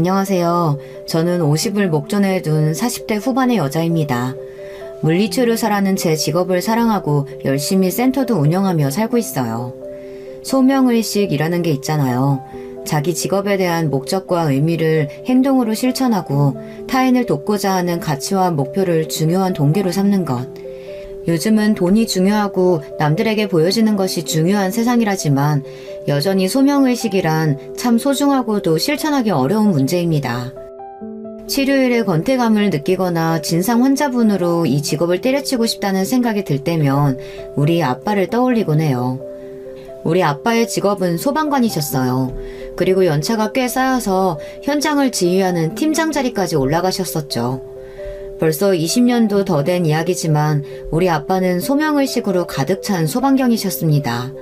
안녕하세요. 저는 50을 목전에 둔 40대 후반의 여자입니다. 물리치료사라는 제 직업을 사랑하고 열심히 센터도 운영하며 살고 있어요. 소명의식이라는 게 있잖아요. 자기 직업에 대한 목적과 의미를 행동으로 실천하고 타인을 돕고자 하는 가치와 목표를 중요한 동기로 삼는 것. 요즘은 돈이 중요하고 남들에게 보여지는 것이 중요한 세상이라지만 여전히 소명의식이란 참 소중하고도 실천하기 어려운 문제입니다. 치료일에 권태감을 느끼거나 진상 환자분으로 이 직업을 때려치고 싶다는 생각이 들 때면 우리 아빠를 떠올리곤 해요. 우리 아빠의 직업은 소방관이셨어요. 그리고 연차가 꽤 쌓여서 현장을 지휘하는 팀장 자리까지 올라가셨었죠. 벌써 20년도 더 된 이야기지만 우리 아빠는 소명의식으로 가득 찬 소방경이셨습니다.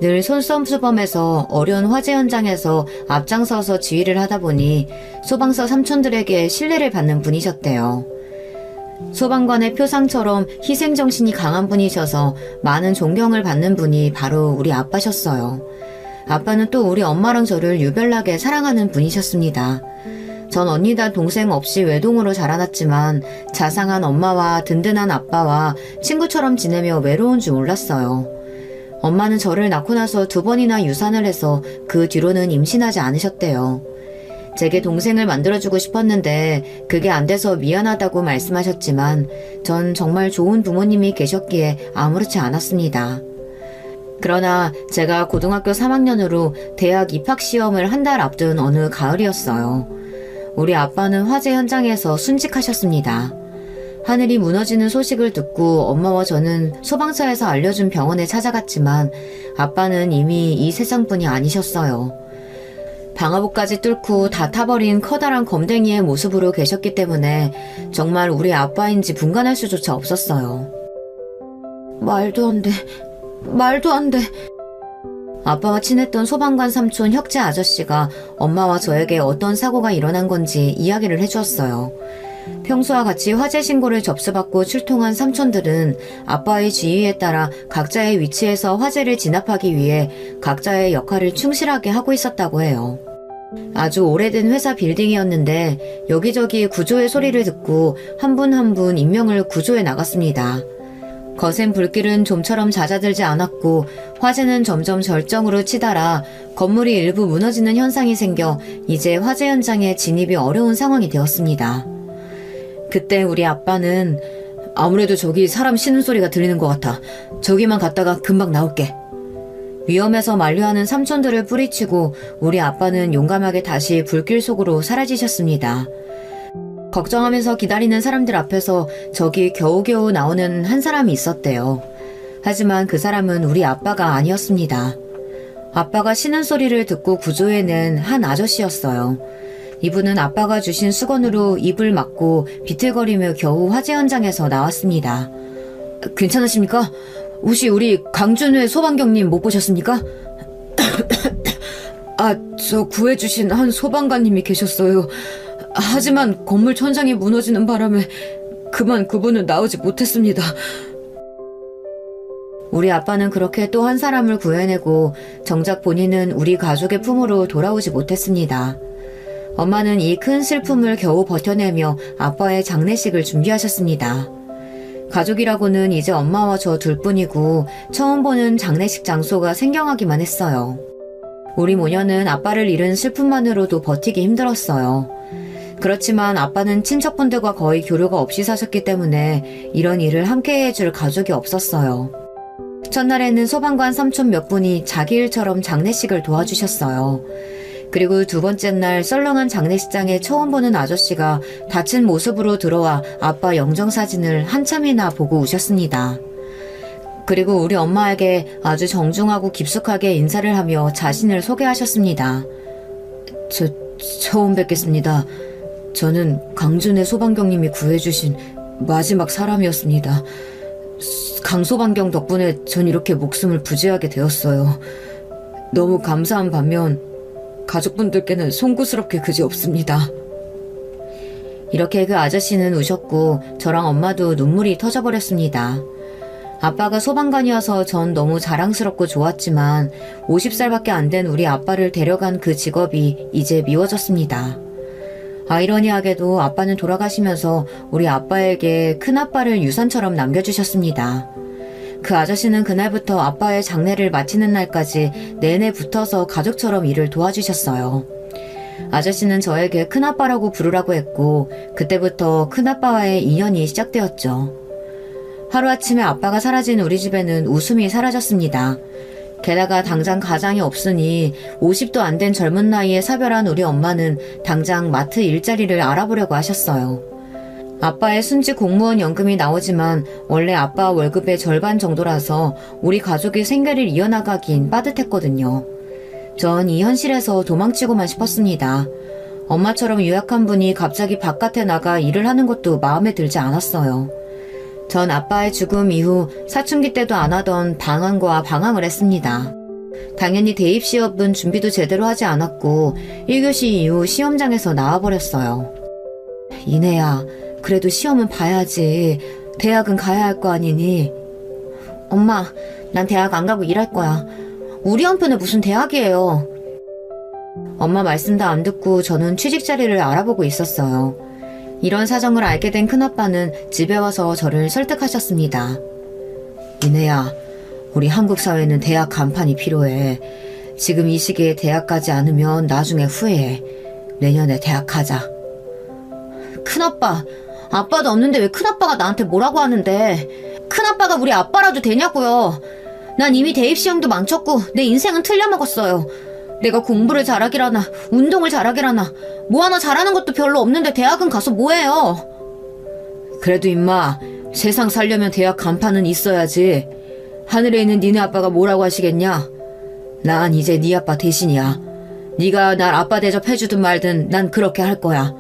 늘 솔선수범해서 어려운 화재 현장에서 앞장서서 지휘를 하다 보니 소방서 삼촌들에게 신뢰를 받는 분이셨대요. 소방관의 표상처럼 희생정신이 강한 분이셔서 많은 존경을 받는 분이 바로 우리 아빠셨어요. 아빠는 또 우리 엄마랑 저를 유별나게 사랑하는 분이셨습니다. 전 언니다 동생 없이 외동으로 자라났지만 자상한 엄마와 든든한 아빠와 친구처럼 지내며 외로운 줄 몰랐어요. 엄마는 저를 낳고 나서 2번이나 유산을 해서 그 뒤로는 임신하지 않으셨대요. 제게 동생을 만들어주고 싶었는데 그게 안 돼서 미안하다고 말씀하셨지만 전 정말 좋은 부모님이 계셨기에 아무렇지 않았습니다. 그러나 제가 고등학교 3학년으로 대학 입학시험을 한 달 앞둔 어느 가을이었어요. 우리 아빠는 화재 현장에서 순직하셨습니다. 하늘이 무너지는 소식을 듣고 엄마와 저는 소방서에서 알려준 병원에 찾아갔지만 아빠는 이미 이 세상분이 아니셨어요. 방화복까지 뚫고 다 타버린 커다란 검댕이의 모습으로 계셨기 때문에 정말 우리 아빠인지 분간할 수조차 없었어요. 말도 안 돼. 아빠와 친했던 소방관 삼촌 혁재 아저씨가 엄마와 저에게 어떤 사고가 일어난 건지 이야기를 해주었어요. 평소와 같이 화재 신고를 접수받고 출동한 삼촌들은 아빠의 지휘에 따라 각자의 위치에서 화재를 진압하기 위해 각자의 역할을 충실하게 하고 있었다고 해요. 아주 오래된 회사 빌딩이었는데 여기저기 구조의 소리를 듣고 한 분 한 분 인명을 구조해 나갔습니다. 거센 불길은 좀처럼 잦아들지 않았고 화재는 점점 절정으로 치달아 건물이 일부 무너지는 현상이 생겨 이제 화재 현장에 진입이 어려운 상황이 되었습니다. 그때 우리 아빠는 아무래도 저기 사람 쉬는 소리가 들리는 것 같아. 저기만 갔다가 금방 나올게. 위험해서 만류하는 삼촌들을 뿌리치고 우리 아빠는 용감하게 다시 불길 속으로 사라지셨습니다. 걱정하면서 기다리는 사람들 앞에서 저기 겨우겨우 나오는 한 사람이 있었대요. 하지만 그 사람은 우리 아빠가 아니었습니다. 아빠가 쉬는 소리를 듣고 구조해낸 한 아저씨였어요. 이분은 아빠가 주신 수건으로 입을 막고 비틀거리며 겨우 화재 현장에서 나왔습니다. 괜찮으십니까? 혹시 우리 강준회 소방경님 못 보셨습니까? 저 구해주신 한 소방관님이 계셨어요. 하지만 건물 천장이 무너지는 바람에 그만 그분은 나오지 못했습니다. 우리 아빠는 그렇게 또 한 사람을 구해내고 정작 본인은 우리 가족의 품으로 돌아오지 못했습니다. 엄마는 이 큰 슬픔을 겨우 버텨내며 아빠의 장례식을 준비하셨습니다. 가족이라고는 이제 엄마와 저 둘뿐이고 처음 보는 장례식 장소가 생경하기만 했어요. 우리 모녀는 아빠를 잃은 슬픔만으로도 버티기 힘들었어요. 그렇지만 아빠는 친척분들과 거의 교류가 없이 사셨기 때문에 이런 일을 함께 해줄 가족이 없었어요. 첫날에는 소방관 삼촌 몇 분이 자기 일처럼 장례식을 도와주셨어요. 그리고 2번째 날 썰렁한 장례식장에 처음 보는 아저씨가 다친 모습으로 들어와 아빠 영정사진을 한참이나 보고 우셨습니다. 그리고 우리 엄마에게 아주 정중하고 깊숙하게 인사를 하며 자신을 소개하셨습니다. 처음 뵙겠습니다. 저는 강준의 소방경님이 구해주신 마지막 사람이었습니다. 강소방경 덕분에 전 이렇게 목숨을 부지하게 되었어요. 너무 감사한 반면 가족분들께는 송구스럽게 그지없습니다. 이렇게 그 아저씨는 우셨고 저랑 엄마도 눈물이 터져버렸습니다. 아빠가 소방관이어서 전 너무 자랑스럽고 좋았지만 50살밖에 안 된 우리 아빠를 데려간 그 직업이 이제 미워졌습니다. 아이러니하게도 아빠는 돌아가시면서 우리 아빠에게 큰아빠를 유산처럼 남겨주셨습니다. 그 아저씨는 그날부터 아빠의 장례를 마치는 날까지 내내 붙어서 가족처럼 일을 도와주셨어요. 아저씨는 저에게 큰아빠라고 부르라고 했고 그때부터 큰아빠와의 인연이 시작되었죠. 하루아침에 아빠가 사라진 우리 집에는 웃음이 사라졌습니다. 게다가 당장 가장이 없으니 50도 안 된 젊은 나이에 사별한 우리 엄마는 당장 마트 일자리를 알아보려고 하셨어요. 아빠의 순직 공무원 연금이 나오지만 원래 아빠 월급의 절반 정도라서 우리 가족이 생계를 이어나가긴 빠듯했거든요. 전 이 현실에서 도망치고만 싶었습니다. 엄마처럼 유약한 분이 갑자기 바깥에 나가 일을 하는 것도 마음에 들지 않았어요. 전 아빠의 죽음 이후 사춘기 때도 안 하던 방황과 방황을 했습니다. 당연히 대입 시험은 준비도 제대로 하지 않았고 1교시 이후 시험장에서 나와버렸어요. 이내야, 그래도 시험은 봐야지. 대학은 가야 할 거 아니니? 엄마, 난 대학 안 가고 일할 거야. 우리 한편에 무슨 대학이에요. 엄마 말씀도 안 듣고 저는 취직 자리를 알아보고 있었어요. 이런 사정을 알게 된 큰아빠는 집에 와서 저를 설득하셨습니다. 이내야, 우리 한국 사회는 대학 간판이 필요해. 지금 이 시기에 대학 가지 않으면 나중에 후회해. 내년에 대학 가자. 큰아빠, 아빠도 없는데 왜 큰아빠가 나한테 뭐라고 하는데. 큰아빠가 우리 아빠라도 되냐고요. 난 이미 대입시험도 망쳤고 내 인생은 틀려먹었어요. 내가 공부를 잘하기라나 운동을 잘하기라나 뭐 하나 잘하는 것도 별로 없는데 대학은 가서 뭐해요. 그래도 임마, 세상 살려면 대학 간판은 있어야지. 하늘에 있는 니네 아빠가 뭐라고 하시겠냐? 난 이제 네 아빠 대신이야. 네가 날 아빠 대접해주든 말든 난 그렇게 할 거야.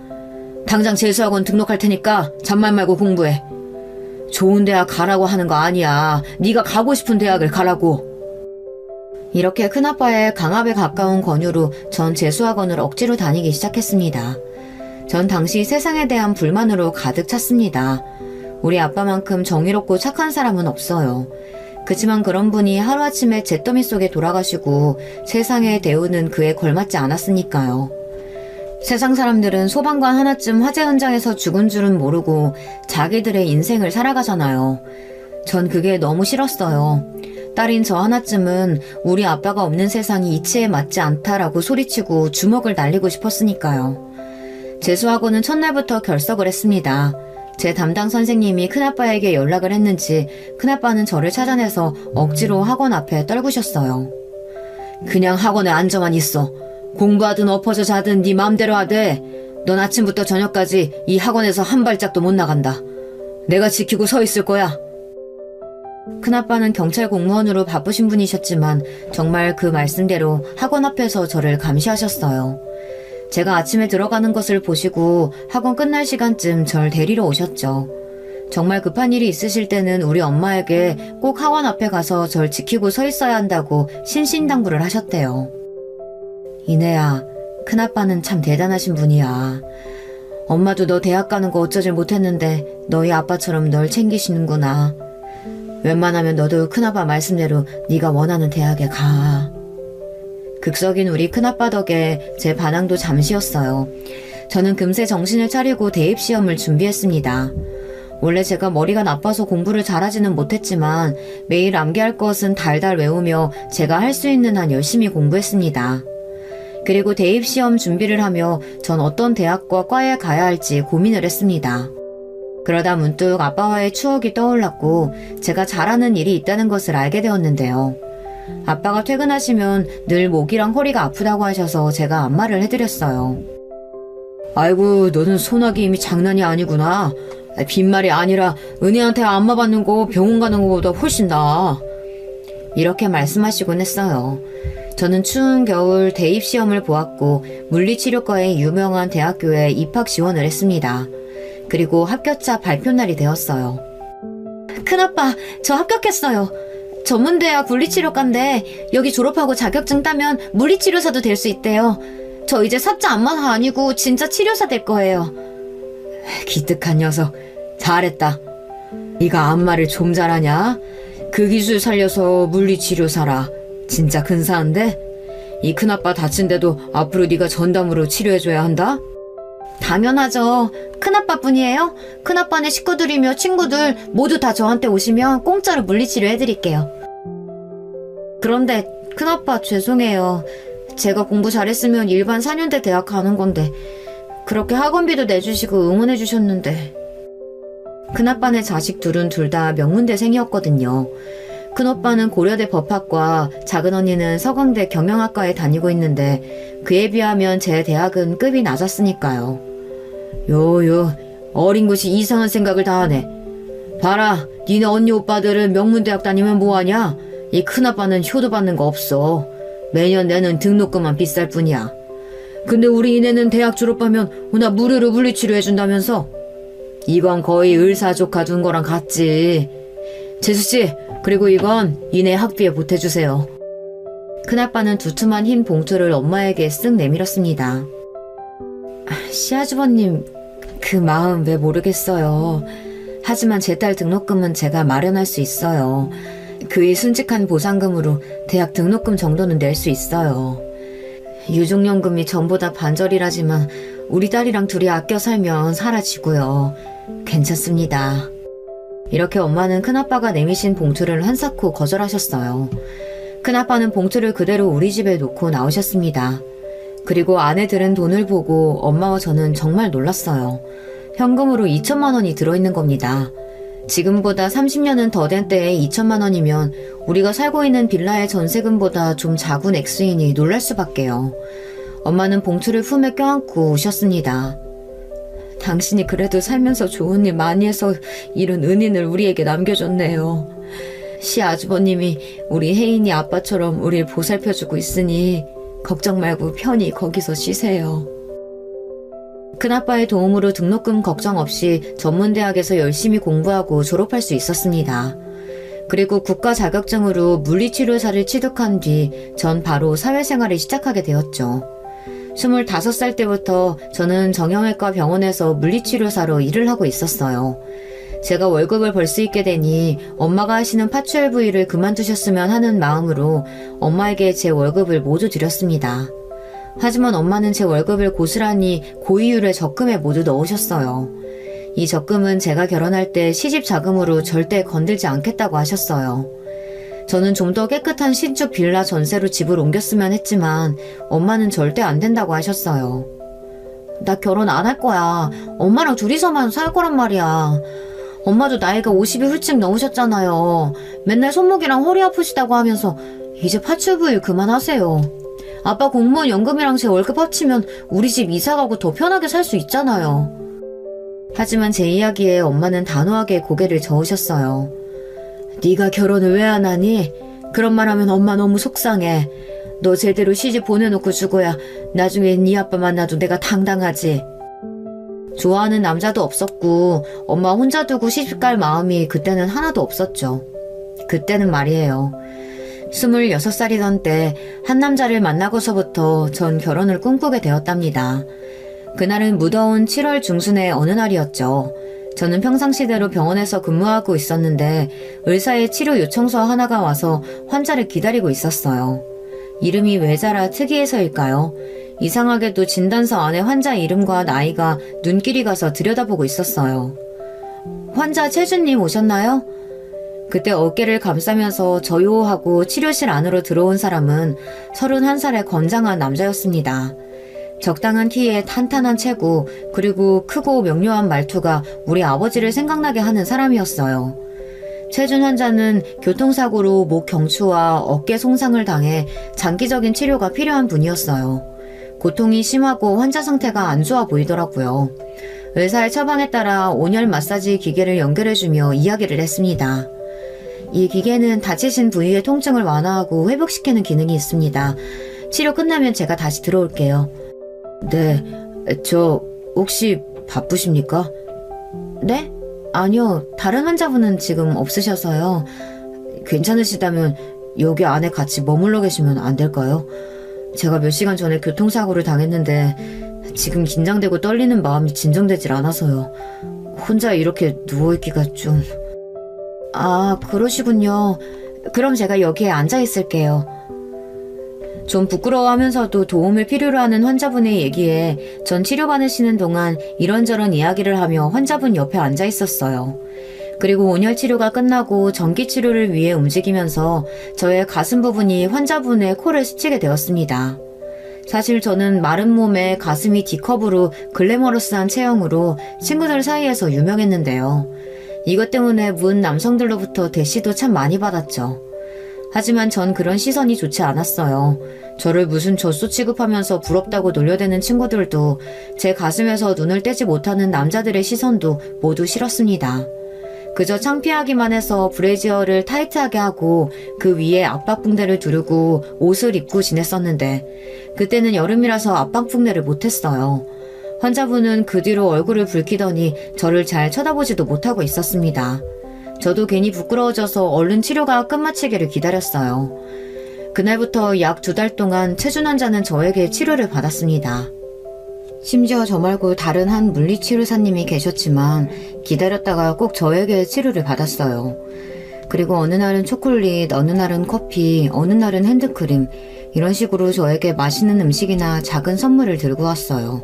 당장 재수학원 등록할 테니까 잔말 말고 공부해. 좋은 대학 가라고 하는 거 아니야. 네가 가고 싶은 대학을 가라고. 이렇게 큰아빠의 강압에 가까운 권유로 전 재수학원을 억지로 다니기 시작했습니다. 전 당시 세상에 대한 불만으로 가득 찼습니다. 우리 아빠만큼 정의롭고 착한 사람은 없어요. 그치만 그런 분이 하루아침에 잿더미 속에 돌아가시고 세상의 대우는 그에 걸맞지 않았으니까요. 세상 사람들은 소방관 하나쯤 화재 현장에서 죽은 줄은 모르고 자기들의 인생을 살아가잖아요. 전 그게 너무 싫었어요. 딸인 저 하나쯤은 우리 아빠가 없는 세상이 이치에 맞지 않다라고 소리치고 주먹을 날리고 싶었으니까요. 재수학원은 첫날부터 결석을 했습니다. 제 담당 선생님이 큰아빠에게 연락을 했는지 큰아빠는 저를 찾아내서 억지로 학원 앞에 떨구셨어요. 그냥 학원에 앉아만 있어. 공부하든 엎어져 자든 네 맘대로 하되 넌 아침부터 저녁까지 이 학원에서 한 발짝도 못 나간다. 내가 지키고 서 있을 거야. 큰아빠는 경찰 공무원으로 바쁘신 분이셨지만 정말 그 말씀대로 학원 앞에서 저를 감시하셨어요. 제가 아침에 들어가는 것을 보시고 학원 끝날 시간쯤 절 데리러 오셨죠. 정말 급한 일이 있으실 때는 우리 엄마에게 꼭 학원 앞에 가서 절 지키고 서 있어야 한다고 신신당부를 하셨대요. 이내야, 큰아빠는 참 대단하신 분이야. 엄마도 너 대학 가는 거 어쩌질 못했는데 너희 아빠처럼 널 챙기시는구나. 웬만하면 너도 큰아빠 말씀대로 네가 원하는 대학에 가. 극석인 우리 큰아빠 덕에 제 반항도 잠시였어요. 저는 금세 정신을 차리고 대입시험을 준비했습니다. 원래 제가 머리가 나빠서 공부를 잘하지는 못했지만 매일 암기할 것은 달달 외우며 제가 할 수 있는 한 열심히 공부했습니다. 그리고 대입시험 준비를 하며 전 어떤 대학과 과에 가야 할지 고민을 했습니다. 그러다 문득 아빠와의 추억이 떠올랐고 제가 잘하는 일이 있다는 것을 알게 되었는데요. 아빠가 퇴근하시면 늘 목이랑 허리가 아프다고 하셔서 제가 안마를 해드렸어요. 아이고, 너는 소나기 힘이 장난이 아니구나. 빈말이 아니라 은혜한테 안마 받는 거 병원 가는 것보다 훨씬 나아. 이렇게 말씀하시곤 했어요. 저는 추운 겨울 대입시험을 보았고 물리치료과의 유명한 대학교에 입학 지원을 했습니다. 그리고 합격자 발표날이 되었어요. 큰아빠, 저 합격했어요. 전문대학 물리치료과인데 여기 졸업하고 자격증 따면 물리치료사도 될 수 있대요. 저 이제 사자 안마사 아니고 진짜 치료사 될 거예요. 기특한 녀석, 잘했다. 네가 안마를 좀 잘하냐? 그 기술 살려서 물리치료사라. 진짜 근사한데? 이 큰아빠 다친데도 앞으로 네가 전담으로 치료해줘야 한다? 당연하죠. 큰아빠뿐이에요. 큰아빠네 식구들이며 친구들 모두 다 저한테 오시면 공짜로 물리치료 해드릴게요. 그런데 큰아빠 죄송해요. 제가 공부 잘했으면 일반 4년대 대학 가는 건데 그렇게 학원비도 내주시고 응원해주셨는데. 큰아빠네 자식 둘은 둘 다 명문대생이었거든요. 큰오빠는 고려대 법학과, 작은 언니는 서강대 경영학과에 다니고 있는데 그에 비하면 제 대학은 급이 낮았으니까요. 요요, 어린 것이 이상한 생각을 다 하네. 봐라, 니네 언니 오빠들은 명문대학 다니면 뭐하냐? 이 큰아빠는 효도 받는 거 없어. 매년 내는 등록금만 비쌀 뿐이야. 근데 우리 이내는 대학 졸업하면 나 무료로 물리치료 해준다면서? 이건 거의 의사조카 둔 거랑 같지. 재수씨, 그리고 이건 이내 학비에 보태주세요. 큰아빠는 두툼한 흰 봉투를 엄마에게 쓱 내밀었습니다. 시아주버님, 그 마음 왜 모르겠어요. 하지만 제 딸 등록금은 제가 마련할 수 있어요. 그의 순직한 보상금으로 대학 등록금 정도는 낼 수 있어요. 유족연금이 전보다 반절이라지만 우리 딸이랑 둘이 아껴 살면 사라지고요. 괜찮습니다. 이렇게 엄마는 큰아빠가 내미신 봉투를 한사코 거절하셨어요. 큰아빠는 봉투를 그대로 우리 집에 놓고 나오셨습니다. 그리고 안에 들은 돈을 보고 엄마와 저는 정말 놀랐어요. 현금으로 2천만 원이 들어있는 겁니다. 지금보다 30년은 더 된 때에 2천만 원이면 우리가 살고 있는 빌라의 전세금보다 좀 작은 액수이니 놀랄 수밖에요. 엄마는 봉투를 품에 껴안고 우셨습니다. 당신이 그래도 살면서 좋은 일 많이 해서 이런 은인을 우리에게 남겨줬네요. 시아주버님이 우리 혜인이 아빠처럼 우리를 보살펴주고 있으니 걱정 말고 편히 거기서 쉬세요. 큰아빠의 도움으로 등록금 걱정 없이 전문대학에서 열심히 공부하고 졸업할 수 있었습니다. 그리고 국가 자격증으로 물리치료사를 취득한 뒤 전 바로 사회생활을 시작하게 되었죠. 25살 때부터 저는 정형외과 병원에서 물리치료사로 일을 하고 있었어요. 제가 월급을 벌 수 있게 되니 엄마가 하시는 파추엘 부위를 그만두셨으면 하는 마음으로 엄마에게 제 월급을 모두 드렸습니다. 하지만 엄마는 제 월급을 고스란히 고이율의 적금에 모두 넣으셨어요. 이 적금은 제가 결혼할 때 시집 자금으로 절대 건들지 않겠다고 하셨어요. 저는 좀 더 깨끗한 신축 빌라 전세로 집을 옮겼으면 했지만 엄마는 절대 안 된다고 하셨어요. 나 결혼 안 할 거야. 엄마랑 둘이서만 살 거란 말이야. 엄마도 나이가 50이 훌쩍 넘으셨잖아요. 맨날 손목이랑 허리 아프시다고 하면서 이제 파출부일 그만하세요. 아빠 공무원 연금이랑 제 월급 합치면 우리 집 이사가고 더 편하게 살 수 있잖아요. 하지만 제 이야기에 엄마는 단호하게 고개를 저으셨어요. 네가 결혼을 왜 안 하니? 그런 말 하면 엄마 너무 속상해. 너 제대로 시집 보내놓고 죽어야 나중에 네 아빠 만나도 내가 당당하지. 좋아하는 남자도 없었고 엄마 혼자 두고 시집갈 마음이 그때는 하나도 없었죠. 그때는 말이에요. 26살이던 때 한 남자를 만나고서부터 전 결혼을 꿈꾸게 되었답니다. 그날은 무더운 7월 중순의 어느 날이었죠. 저는 평상시대로 병원에서 근무하고 있었는데 의사의 치료 요청서 하나가 와서 환자를 기다리고 있었어요. 이름이 외자라 특이해서일까요? 이상하게도 진단서 안에 환자 이름과 나이가 눈길이 가서 들여다보고 있었어요. 환자 최준님 오셨나요? 그때 어깨를 감싸면서 저요하고 치료실 안으로 들어온 사람은 31살의 건장한 남자였습니다. 적당한 키에 탄탄한 체구, 그리고 크고 명료한 말투가 우리 아버지를 생각나게 하는 사람이었어요. 최준 환자는 교통사고로 목 경추와 어깨 손상을 당해 장기적인 치료가 필요한 분이었어요. 고통이 심하고 환자 상태가 안 좋아 보이더라고요. 의사의 처방에 따라 온열 마사지 기계를 연결해주며 이야기를 했습니다. 이 기계는 다치신 부위의 통증을 완화하고 회복시키는 기능이 있습니다. 치료 끝나면 제가 다시 들어올게요. 네, 저 혹시 바쁘십니까? 네? 아니요, 다른 환자분은 지금 없으셔서요. 괜찮으시다면 여기 안에 같이 머물러 계시면 안 될까요? 제가 몇 시간 전에 교통사고를 당했는데 지금 긴장되고 떨리는 마음이 진정되질 않아서요. 혼자 이렇게 누워있기가 좀... 아, 그러시군요. 그럼 제가 여기에 앉아 있을게요. 좀 부끄러워하면서도 도움을 필요로 하는 환자분의 얘기에 전 치료받으시는 동안 이런저런 이야기를 하며 환자분 옆에 앉아 있었어요. 그리고 온열 치료가 끝나고 전기 치료를 위해 움직이면서 저의 가슴 부분이 환자분의 코를 스치게 되었습니다. 사실 저는 마른 몸에 가슴이 D컵으로 글래머러스한 체형으로 친구들 사이에서 유명했는데요. 이것 때문에 문 남성들로부터 대시도 참 많이 받았죠. 하지만 전 그런 시선이 좋지 않았어요. 저를 무슨 젖소 취급하면서 부럽다고 놀려대는 친구들도, 제 가슴에서 눈을 떼지 못하는 남자들의 시선도 모두 싫었습니다. 그저 창피하기만 해서 브래지어를 타이트하게 하고 그 위에 압박붕대를 두르고 옷을 입고 지냈었는데, 그때는 여름이라서 압박붕대를 못했어요. 환자분은 그 뒤로 얼굴을 붉히더니 저를 잘 쳐다보지도 못하고 있었습니다. 저도 괜히 부끄러워져서 얼른 치료가 끝마치기를 기다렸어요. 그날부터 약 2달 동안 최준 환자는 저에게 치료를 받았습니다. 심지어 저 말고 다른 한 물리치료사님이 계셨지만 기다렸다가 꼭 저에게 치료를 받았어요. 그리고 어느 날은 초콜릿, 어느 날은 커피, 어느 날은 핸드크림, 이런 식으로 저에게 맛있는 음식이나 작은 선물을 들고 왔어요.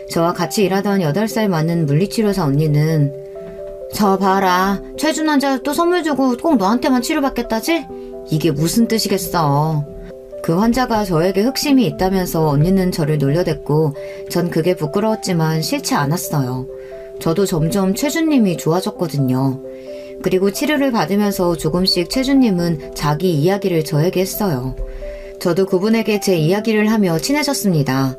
저와 같이 일하던 8살 많은 물리치료사 언니는 저 봐라, 최준 환자 또 선물 주고 꼭 너한테만 치료받겠다지? 이게 무슨 뜻이겠어. 그 환자가 저에게 흑심이 있다면서 언니는 저를 놀려댔고 전 그게 부끄러웠지만 싫지 않았어요. 저도 점점 최준님이 좋아졌거든요. 그리고 치료를 받으면서 조금씩 최준님은 자기 이야기를 저에게 했어요. 저도 그분에게 제 이야기를 하며 친해졌습니다.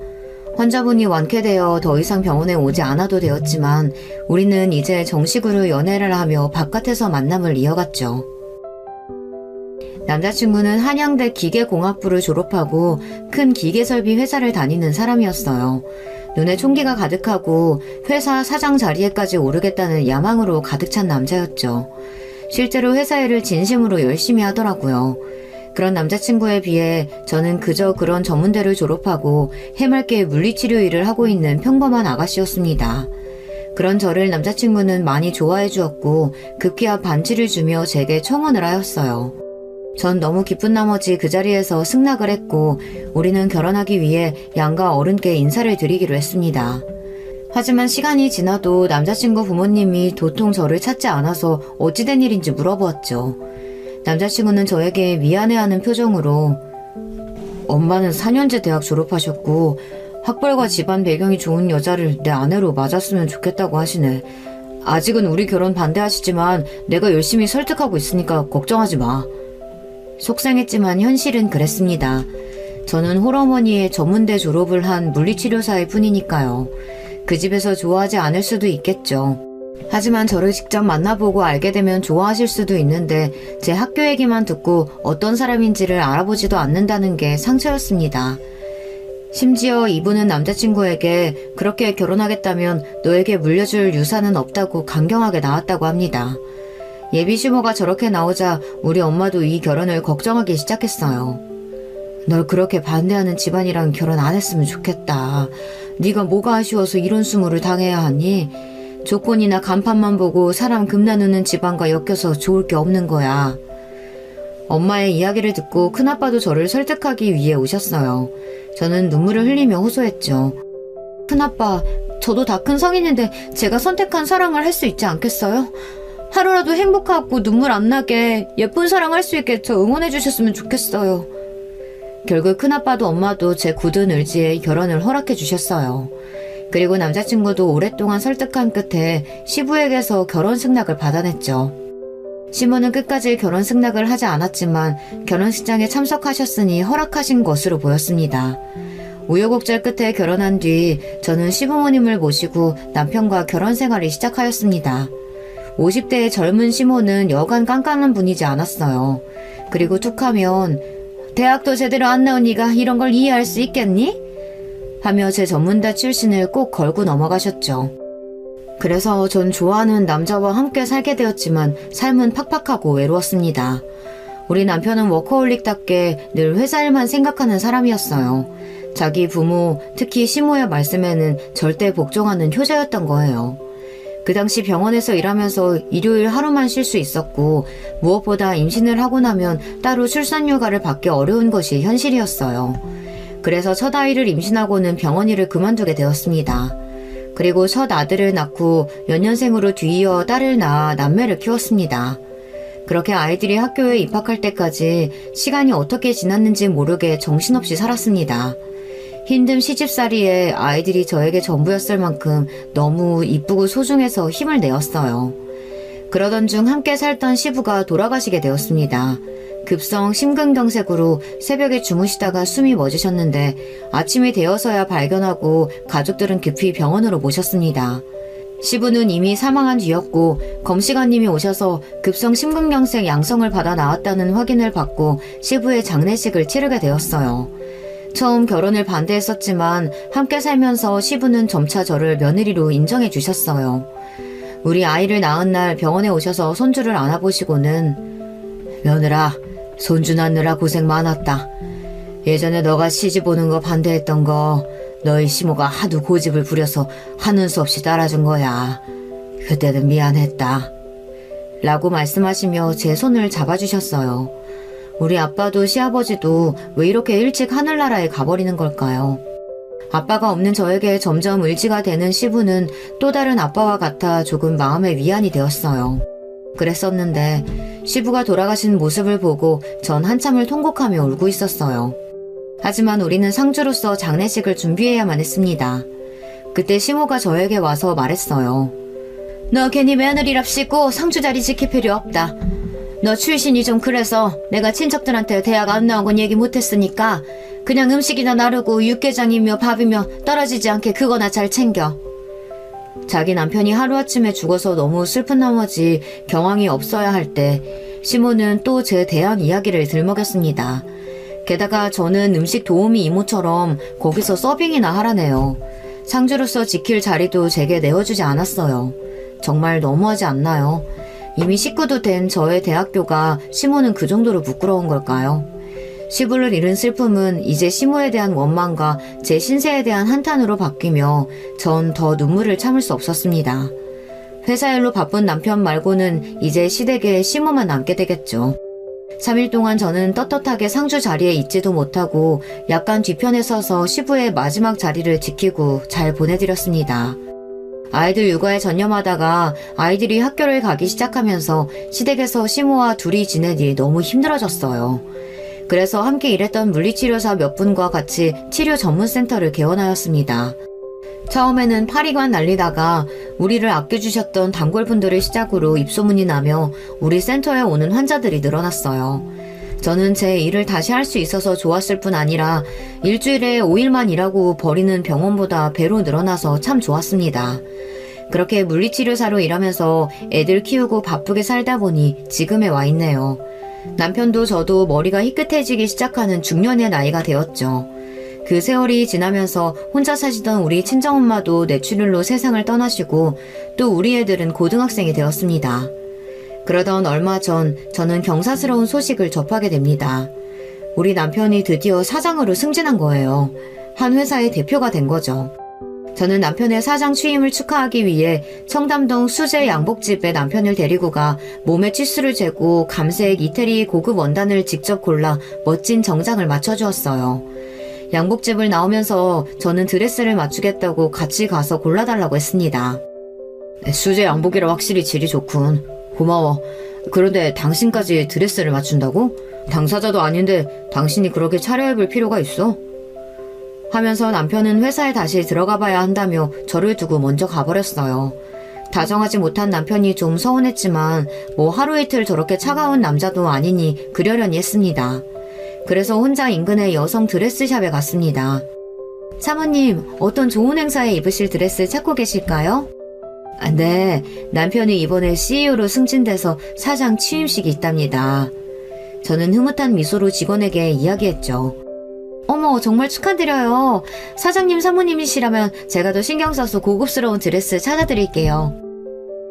환자분이 완쾌되어 더 이상 병원에 오지 않아도 되었지만 우리는 이제 정식으로 연애를 하며 바깥에서 만남을 이어갔죠. 남자친구는 한양대 기계공학부를 졸업하고 큰 기계설비 회사를 다니는 사람이었어요. 눈에 총기가 가득하고 회사 사장 자리에까지 오르겠다는 야망으로 가득 찬 남자였죠. 실제로 회사 일을 진심으로 열심히 하더라고요. 그런 남자친구에 비해 저는 그저 그런 전문대를 졸업하고 해맑게 물리치료 일을 하고 있는 평범한 아가씨였습니다. 그런 저를 남자친구는 많이 좋아해 주었고 급기야 반지를 주며 제게 청혼을 하였어요. 전 너무 기쁜 나머지 그 자리에서 승낙을 했고 우리는 결혼하기 위해 양가 어른께 인사를 드리기로 했습니다. 하지만 시간이 지나도 남자친구 부모님이 도통 저를 찾지 않아서 어찌된 일인지 물어보았죠. 남자친구는 저에게 미안해하는 표정으로 엄마는 4년제 대학 졸업하셨고 학벌과 집안 배경이 좋은 여자를 내 아내로 맞았으면 좋겠다고 하시네. 아직은 우리 결혼 반대하시지만 내가 열심히 설득하고 있으니까 걱정하지 마. 속상했지만 현실은 그랬습니다. 저는 홀어머니의 전문대 졸업을 한 물리치료사일 뿐이니까요. 그 집에서 좋아하지 않을 수도 있겠죠. 하지만 저를 직접 만나보고 알게 되면 좋아하실 수도 있는데 제 학교 얘기만 듣고 어떤 사람인지를 알아보지도 않는다는 게 상처였습니다. 심지어 이분은 남자친구에게 그렇게 결혼하겠다면 너에게 물려줄 유산은 없다고 강경하게 나왔다고 합니다. 예비시모가 저렇게 나오자 우리 엄마도 이 결혼을 걱정하기 시작했어요. 널 그렇게 반대하는 집안이랑 결혼 안 했으면 좋겠다. 네가 뭐가 아쉬워서 이런 수모를 당해야 하니? 조건이나 간판만 보고 사람 금 나누는 집안과 엮여서 좋을 게 없는 거야. 엄마의 이야기를 듣고 큰아빠도 저를 설득하기 위해 오셨어요. 저는 눈물을 흘리며 호소했죠. 큰아빠, 저도 다 큰 성인인데 제가 선택한 사랑을 할 수 있지 않겠어요? 하루라도 행복하고 눈물 안 나게 예쁜 사랑 할 수 있게 저 응원해 주셨으면 좋겠어요. 결국 큰아빠도 엄마도 제 굳은 의지에 결혼을 허락해 주셨어요. 그리고 남자친구도 오랫동안 설득한 끝에 시부에게서 결혼 승낙을 받아냈죠. 시모는 끝까지 결혼 승낙을 하지 않았지만 결혼식장에 참석하셨으니 허락하신 것으로 보였습니다. 우여곡절 끝에 결혼한 뒤 저는 시부모님을 모시고 남편과 결혼 생활을 시작하였습니다. 50대의 젊은 시모는 여간 깐깐한 분이지 않았어요. 그리고 툭하면 대학도 제대로 안 나온 네가 이런 걸 이해할 수 있겠니? 하며 제 전문대 출신을 꼭 걸고 넘어가셨죠. 그래서 전 좋아하는 남자와 함께 살게 되었지만 삶은 팍팍하고 외로웠습니다. 우리 남편은 워커홀릭답게 늘 회사 일만 생각하는 사람이었어요. 자기 부모, 특히 시모의 말씀에는 절대 복종하는 효자였던 거예요. 그 당시 병원에서 일하면서 일요일 하루만 쉴 수 있었고 무엇보다 임신을 하고 나면 따로 출산휴가를 받기 어려운 것이 현실이었어요. 그래서 첫 아이를 임신하고는 병원 일을 그만두게 되었습니다. 그리고 첫 아들을 낳고 연년생으로 뒤이어 딸을 낳아 남매를 키웠습니다. 그렇게 아이들이 학교에 입학할 때까지 시간이 어떻게 지났는지 모르게 정신없이 살았습니다. 힘든 시집살이에 아이들이 저에게 전부였을 만큼 너무 이쁘고 소중해서 힘을 내었어요. 그러던 중 함께 살던 시부가 돌아가시게 되었습니다. 급성 심근경색으로 새벽에 주무시다가 숨이 멎으셨는데 아침이 되어서야 발견하고 가족들은 급히 병원으로 모셨습니다. 시부는 이미 사망한 뒤였고 검시관님이 오셔서 급성 심근경색 양성을 받아 나왔다는 확인을 받고 시부의 장례식을 치르게 되었어요. 처음 결혼을 반대했었지만 함께 살면서 시부는 점차 저를 며느리로 인정해 주셨어요. 우리 아이를 낳은 날 병원에 오셔서 손주를 안아보시고는 며느라, 손주 낳느라 고생 많았다. 예전에 너가 시집 오는 거 반대했던 거 너희 시모가 하도 고집을 부려서 하는 수 없이 따라준 거야. 그때는 미안했다. 라고 말씀하시며 제 손을 잡아주셨어요. 우리 아빠도 시아버지도 왜 이렇게 일찍 하늘나라에 가버리는 걸까요? 아빠가 없는 저에게 점점 의지가 되는 시부는 또 다른 아빠와 같아 조금 마음의 위안이 되었어요. 그랬었는데 시부가 돌아가신 모습을 보고 전 한참을 통곡하며 울고 있었어요. 하지만 우리는 상주로서 장례식을 준비해야만 했습니다. 그때 시모가 저에게 와서 말했어요. 너 괜히 며느리랍시고 상주 자리 지킬 필요 없다. 너 출신이 좀 그래서 내가 친척들한테 대학 안 나온 얘기 못했으니까 그냥 음식이나 나르고 육개장이며 밥이며 떨어지지 않게 그거나 잘 챙겨. 자기 남편이 하루아침에 죽어서 너무 슬픈 나머지 경황이 없어야 할 때 시모는 또 제 대학 이야기를 들먹였습니다. 게다가 저는 음식 도우미 이모처럼 거기서 서빙이나 하라네요. 상주로서 지킬 자리도 제게 내어주지 않았어요. 정말 너무하지 않나요? 이미 식구도 된 저의 대학교가 시모는 그 정도로 부끄러운 걸까요? 시부를 잃은 슬픔은 이제 시모에 대한 원망과 제 신세에 대한 한탄으로 바뀌며 전 더 눈물을 참을 수 없었습니다. 회사 일로 바쁜 남편 말고는 이제 시댁에 시모만 남게 되겠죠. 3일 동안 저는 떳떳하게 상주 자리에 있지도 못하고 약간 뒤편에 서서 시부의 마지막 자리를 지키고 잘 보내드렸습니다. 아이들 육아에 전념하다가 아이들이 학교를 가기 시작하면서 시댁에서 시모와 둘이 지내니 너무 힘들어졌어요. 그래서 함께 일했던 물리치료사 몇 분과 같이 치료 전문센터를 개원하였습니다. 처음에는 파리관 날리다가 우리를 아껴주셨던 단골분들을 시작으로 입소문이 나며 우리 센터에 오는 환자들이 늘어났어요. 저는 제 일을 다시 할 수 있어서 좋았을 뿐 아니라 일주일에 5일만 일하고 버리는 병원보다 배로 늘어나서 참 좋았습니다. 그렇게 물리치료사로 일하면서 애들 키우고 바쁘게 살다 보니 지금에 와 있네요. 남편도 저도 머리가 희끗해지기 시작하는 중년의 나이가 되었죠. 그 세월이 지나면서 혼자 사시던 우리 친정엄마도 뇌출혈로 세상을 떠나시고 또 우리 애들은 고등학생이 되었습니다. 그러던 얼마 전 저는 경사스러운 소식을 접하게 됩니다. 우리 남편이 드디어 사장으로 승진한 거예요. 한 회사의 대표가 된 거죠. 저는 남편의 사장 취임을 축하하기 위해 청담동 수제 양복집에 남편을 데리고 가 몸에 치수를 재고 감색 이태리 고급 원단을 직접 골라 멋진 정장을 맞춰주었어요. 양복집을 나오면서 저는 드레스를 맞추겠다고 같이 가서 골라달라고 했습니다. 수제 양복이라 확실히 질이 좋군. 고마워. 그런데 당신까지 드레스를 맞춘다고? 당사자도 아닌데 당신이 그렇게 차려입을 필요가 있어? 하면서 남편은 회사에 다시 들어가 봐야 한다며 저를 두고 먼저 가버렸어요. 다정하지 못한 남편이 좀 서운했지만 뭐 하루 이틀 저렇게 차가운 남자도 아니니 그러려니 했습니다. 그래서 혼자 인근의 여성 드레스샵에 갔습니다. 사모님, 어떤 좋은 행사에 입으실 드레스 찾고 계실까요? 네, 남편이 이번에 CEO로 승진돼서 사장 취임식이 있답니다. 저는 흐뭇한 미소로 직원에게 이야기했죠. 어머, 정말 축하드려요. 사장님 사모님이시라면 제가 더 신경 써서 고급스러운 드레스 찾아드릴게요.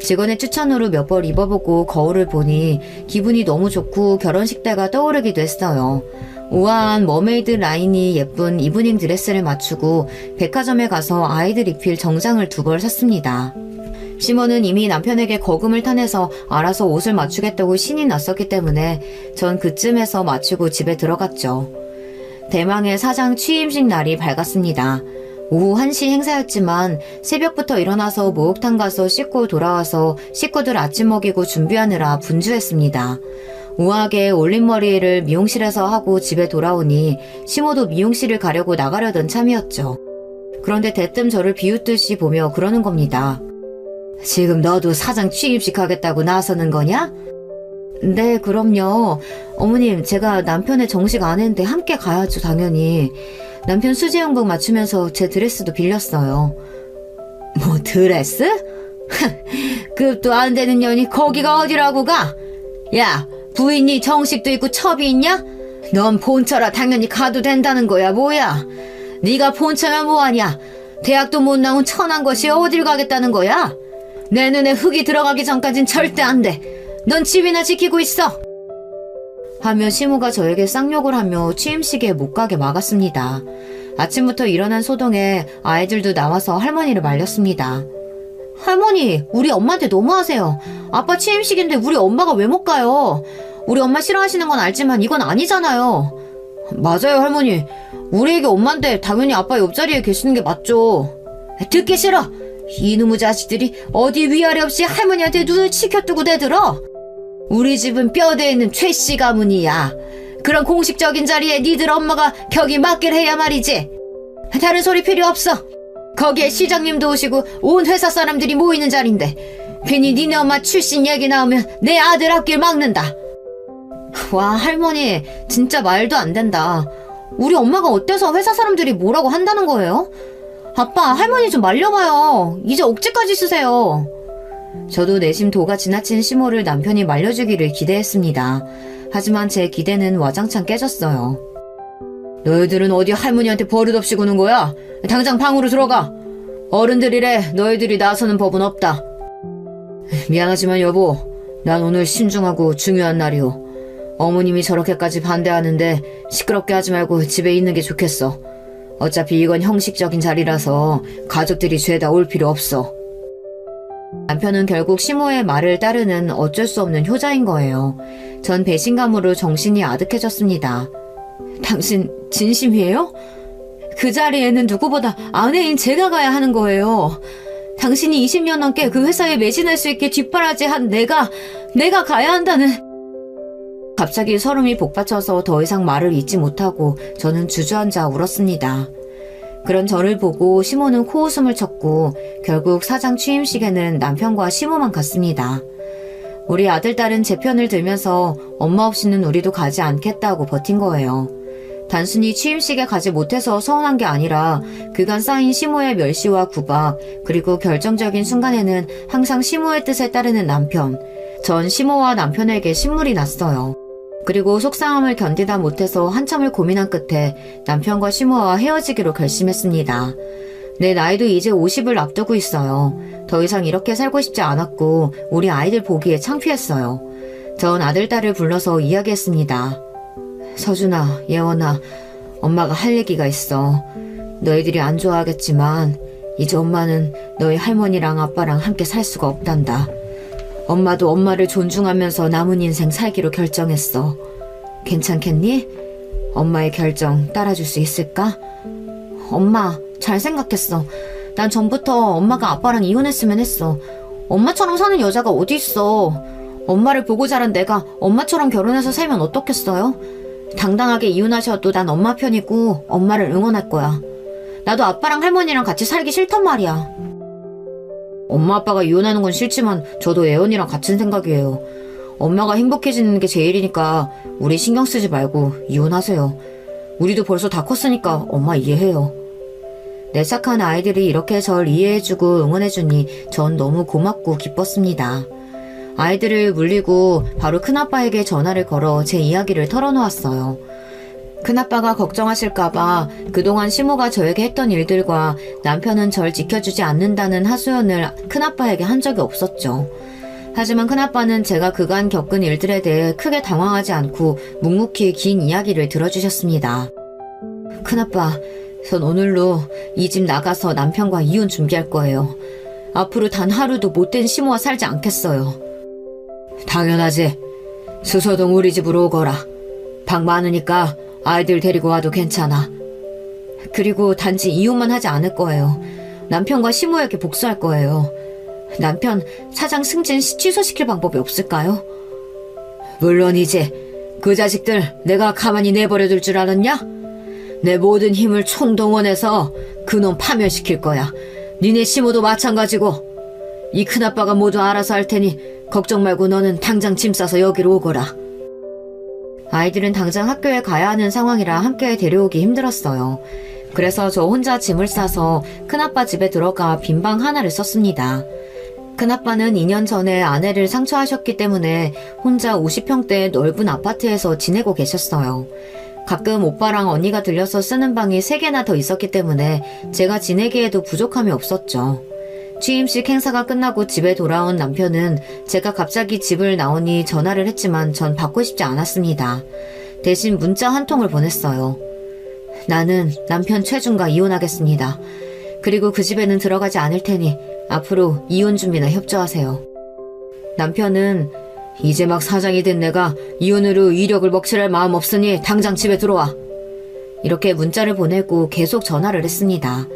직원의 추천으로 몇 벌 입어보고 거울을 보니 기분이 너무 좋고 결혼식 때가 떠오르기도 했어요. 우아한 머메이드 라인이 예쁜 이브닝 드레스를 맞추고 백화점에 가서 아이들 입힐 정장을 2벌 샀습니다. 시모는 이미 남편에게 거금을 타내서 알아서 옷을 맞추겠다고 신이 났었기 때문에 전 그쯤에서 마치고 집에 들어갔죠. 대망의 사장 취임식 날이 밝았습니다. 오후 1시 행사였지만 새벽부터 일어나서 목욕탕 가서 씻고 돌아와서 식구들 아침 먹이고 준비하느라 분주했습니다. 우아하게 올림머리를 미용실에서 하고 집에 돌아오니 시모도 미용실을 가려고 나가려던 참이었죠. 그런데 대뜸 저를 비웃듯이 보며 그러는 겁니다. 지금 너도 사장 취임식 하겠다고 나서는 거냐? 네, 그럼요. 어머님, 제가 남편의 정식 안 했는데 함께 가야죠, 당연히. 남편 수지영복 맞추면서 제 드레스도 빌렸어요. 뭐 드레스? 급도 안 되는 년이 거기가 어디라고 가? 야, 부인이 정식도 있고 첩이 있냐? 넌 본처라 당연히 가도 된다는 거야, 뭐야? 네가 본처면 뭐하냐? 대학도 못 나온 천한 것이 어딜 가겠다는 거야? 내 눈에 흙이 들어가기 전까진 절대 안 돼. 넌 집이나 지키고 있어. 하며 시모가 저에게 쌍욕을 하며 취임식에 못 가게 막았습니다. 아침부터 일어난 소동에 아이들도 나와서 할머니를 말렸습니다. 할머니, 우리 엄마한테 너무하세요. 아빠 취임식인데 우리 엄마가 왜 못 가요? 우리 엄마 싫어하시는 건 알지만 이건 아니잖아요. 맞아요, 할머니. 우리에게 엄마인데 당연히 아빠 옆자리에 계시는 게 맞죠. 듣기 싫어. 이놈의 자식들이 어디 위아래 없이 할머니한테 눈을 치켜뜨고 대들어. 우리 집은 뼈대에 있는 최씨 가문이야. 그런 공식적인 자리에 니들 엄마가 격이 맞길 해야 말이지. 다른 소리 필요 없어. 거기에 시장님도 오시고 온 회사 사람들이 모이는 자리인데 괜히 니네 엄마 출신 얘기 나오면 내 아들 앞길 막는다. 와, 할머니 진짜 말도 안 된다. 우리 엄마가 어때서 회사 사람들이 뭐라고 한다는 거예요? 아빠, 할머니 좀 말려봐요. 이제 억지까지 쓰세요. 저도 내심 도가 지나친 시모를 남편이 말려주기를 기대했습니다. 하지만 제 기대는 와장창 깨졌어요. 너희들은 어디 할머니한테 버릇없이 구는 거야? 당장 방으로 들어가. 어른들이래 너희들이 나서는 법은 없다. 미안하지만 여보, 난 오늘 신중하고 중요한 날이오. 어머님이 저렇게까지 반대하는데 시끄럽게 하지 말고 집에 있는 게 좋겠어. 어차피 이건 형식적인 자리라서 가족들이 죄다 올 필요 없어. 남편은 결국 시모의 말을 따르는 어쩔 수 없는 효자인 거예요. 전 배신감으로 정신이 아득해졌습니다. 당신 진심이에요? 그 자리에는 누구보다 아내인 제가 가야 하는 거예요. 당신이 20년 넘게 그 회사에 매진할 수 있게 뒷바라지한 내가 가야 한다는... 갑자기 설움이 복받쳐서 더 이상 말을 잇지 못하고 저는 주저앉아 울었습니다. 그런 저를 보고 시모는 코웃음을 쳤고 결국 사장 취임식에는 남편과 시모만 갔습니다. 우리 아들, 딸은 제 편을 들면서 엄마 없이는 우리도 가지 않겠다고 버틴 거예요. 단순히 취임식에 가지 못해서 서운한 게 아니라 그간 쌓인 시모의 멸시와 구박, 그리고 결정적인 순간에는 항상 시모의 뜻에 따르는 남편. 전 시모와 남편에게 신물이 났어요. 그리고 속상함을 견디다 못해서 한참을 고민한 끝에 남편과 시모와 헤어지기로 결심했습니다. 내 나이도 이제 50을 앞두고 있어요. 더 이상 이렇게 살고 싶지 않았고 우리 아이들 보기에 창피했어요. 전 아들, 딸을 불러서 이야기했습니다. 서준아, 예원아, 엄마가 할 얘기가 있어. 너희들이 안 좋아하겠지만 이제 엄마는 너희 할머니랑 아빠랑 함께 살 수가 없단다. 엄마도 엄마를 존중하면서 남은 인생 살기로 결정했어. 괜찮겠니? 엄마의 결정 따라줄 수 있을까? 엄마, 잘 생각했어. 난 전부터 엄마가 아빠랑 이혼했으면 했어. 엄마처럼 사는 여자가 어디 있어. 엄마를 보고 자란 내가 엄마처럼 결혼해서 살면 어떻겠어요? 당당하게 이혼하셔도 난 엄마 편이고 엄마를 응원할 거야. 나도 아빠랑 할머니랑 같이 살기 싫단 말이야. 엄마 아빠가 이혼하는 건 싫지만 저도 예원이랑 같은 생각이에요. 엄마가 행복해지는 게 제일이니까 우리 신경 쓰지 말고 이혼하세요. 우리도 벌써 다 컸으니까 엄마 이해해요. 내 착한 아이들이 이렇게 절 이해해주고 응원해주니 전 너무 고맙고 기뻤습니다. 아이들을 물리고 바로 큰아빠에게 전화를 걸어 제 이야기를 털어놓았어요. 큰아빠가 걱정하실까봐 그동안 시모가 저에게 했던 일들과 남편은 절 지켜주지 않는다는 하소연을 큰아빠에게 한 적이 없었죠. 하지만 큰아빠는 제가 그간 겪은 일들에 대해 크게 당황하지 않고 묵묵히 긴 이야기를 들어주셨습니다. 큰아빠, 전 오늘로 이 집 나가서 남편과 이혼 준비할 거예요. 앞으로 단 하루도 못된 시모와 살지 않겠어요. 당연하지. 수서동 우리 집으로 오거라. 방 많으니까 아이들 데리고 와도 괜찮아. 그리고 단지 이혼만 하지 않을 거예요. 남편과 시모에게 복수할 거예요. 남편 사장 승진 취소시킬 방법이 없을까요? 물론이지. 그 자식들 내가 가만히 내버려둘 줄 알았냐? 내 모든 힘을 총동원해서 그놈 파멸시킬 거야. 니네 시모도 마찬가지고. 이 큰아빠가 모두 알아서 할 테니 걱정 말고 너는 당장 짐 싸서 여기로 오거라. 아이들은 당장 학교에 가야 하는 상황이라 함께 데려오기 힘들었어요. 그래서 저 혼자 짐을 싸서 큰아빠 집에 들어가 빈방 하나를 썼습니다. 큰아빠는 2년 전에 아내를 상처하셨기 때문에 혼자 50평대 넓은 아파트에서 지내고 계셨어요. 가끔 오빠랑 언니가 들려서 쓰는 방이 3개나 더 있었기 때문에 제가 지내기에도 부족함이 없었죠. 취임식 행사가 끝나고 집에 돌아온 남편은 제가 갑자기 집을 나오니 전화를 했지만 전 받고 싶지 않았습니다. 대신 문자 한 통을 보냈어요. 나는 남편 최준과 이혼하겠습니다. 그리고 그 집에는 들어가지 않을 테니 앞으로 이혼 준비나 협조하세요. 남편은 이제 막 사장이 된 내가 이혼으로 이력을 먹칠할 마음 없으니 당장 집에 들어와. 이렇게 문자를 보내고 계속 전화를 했습니다.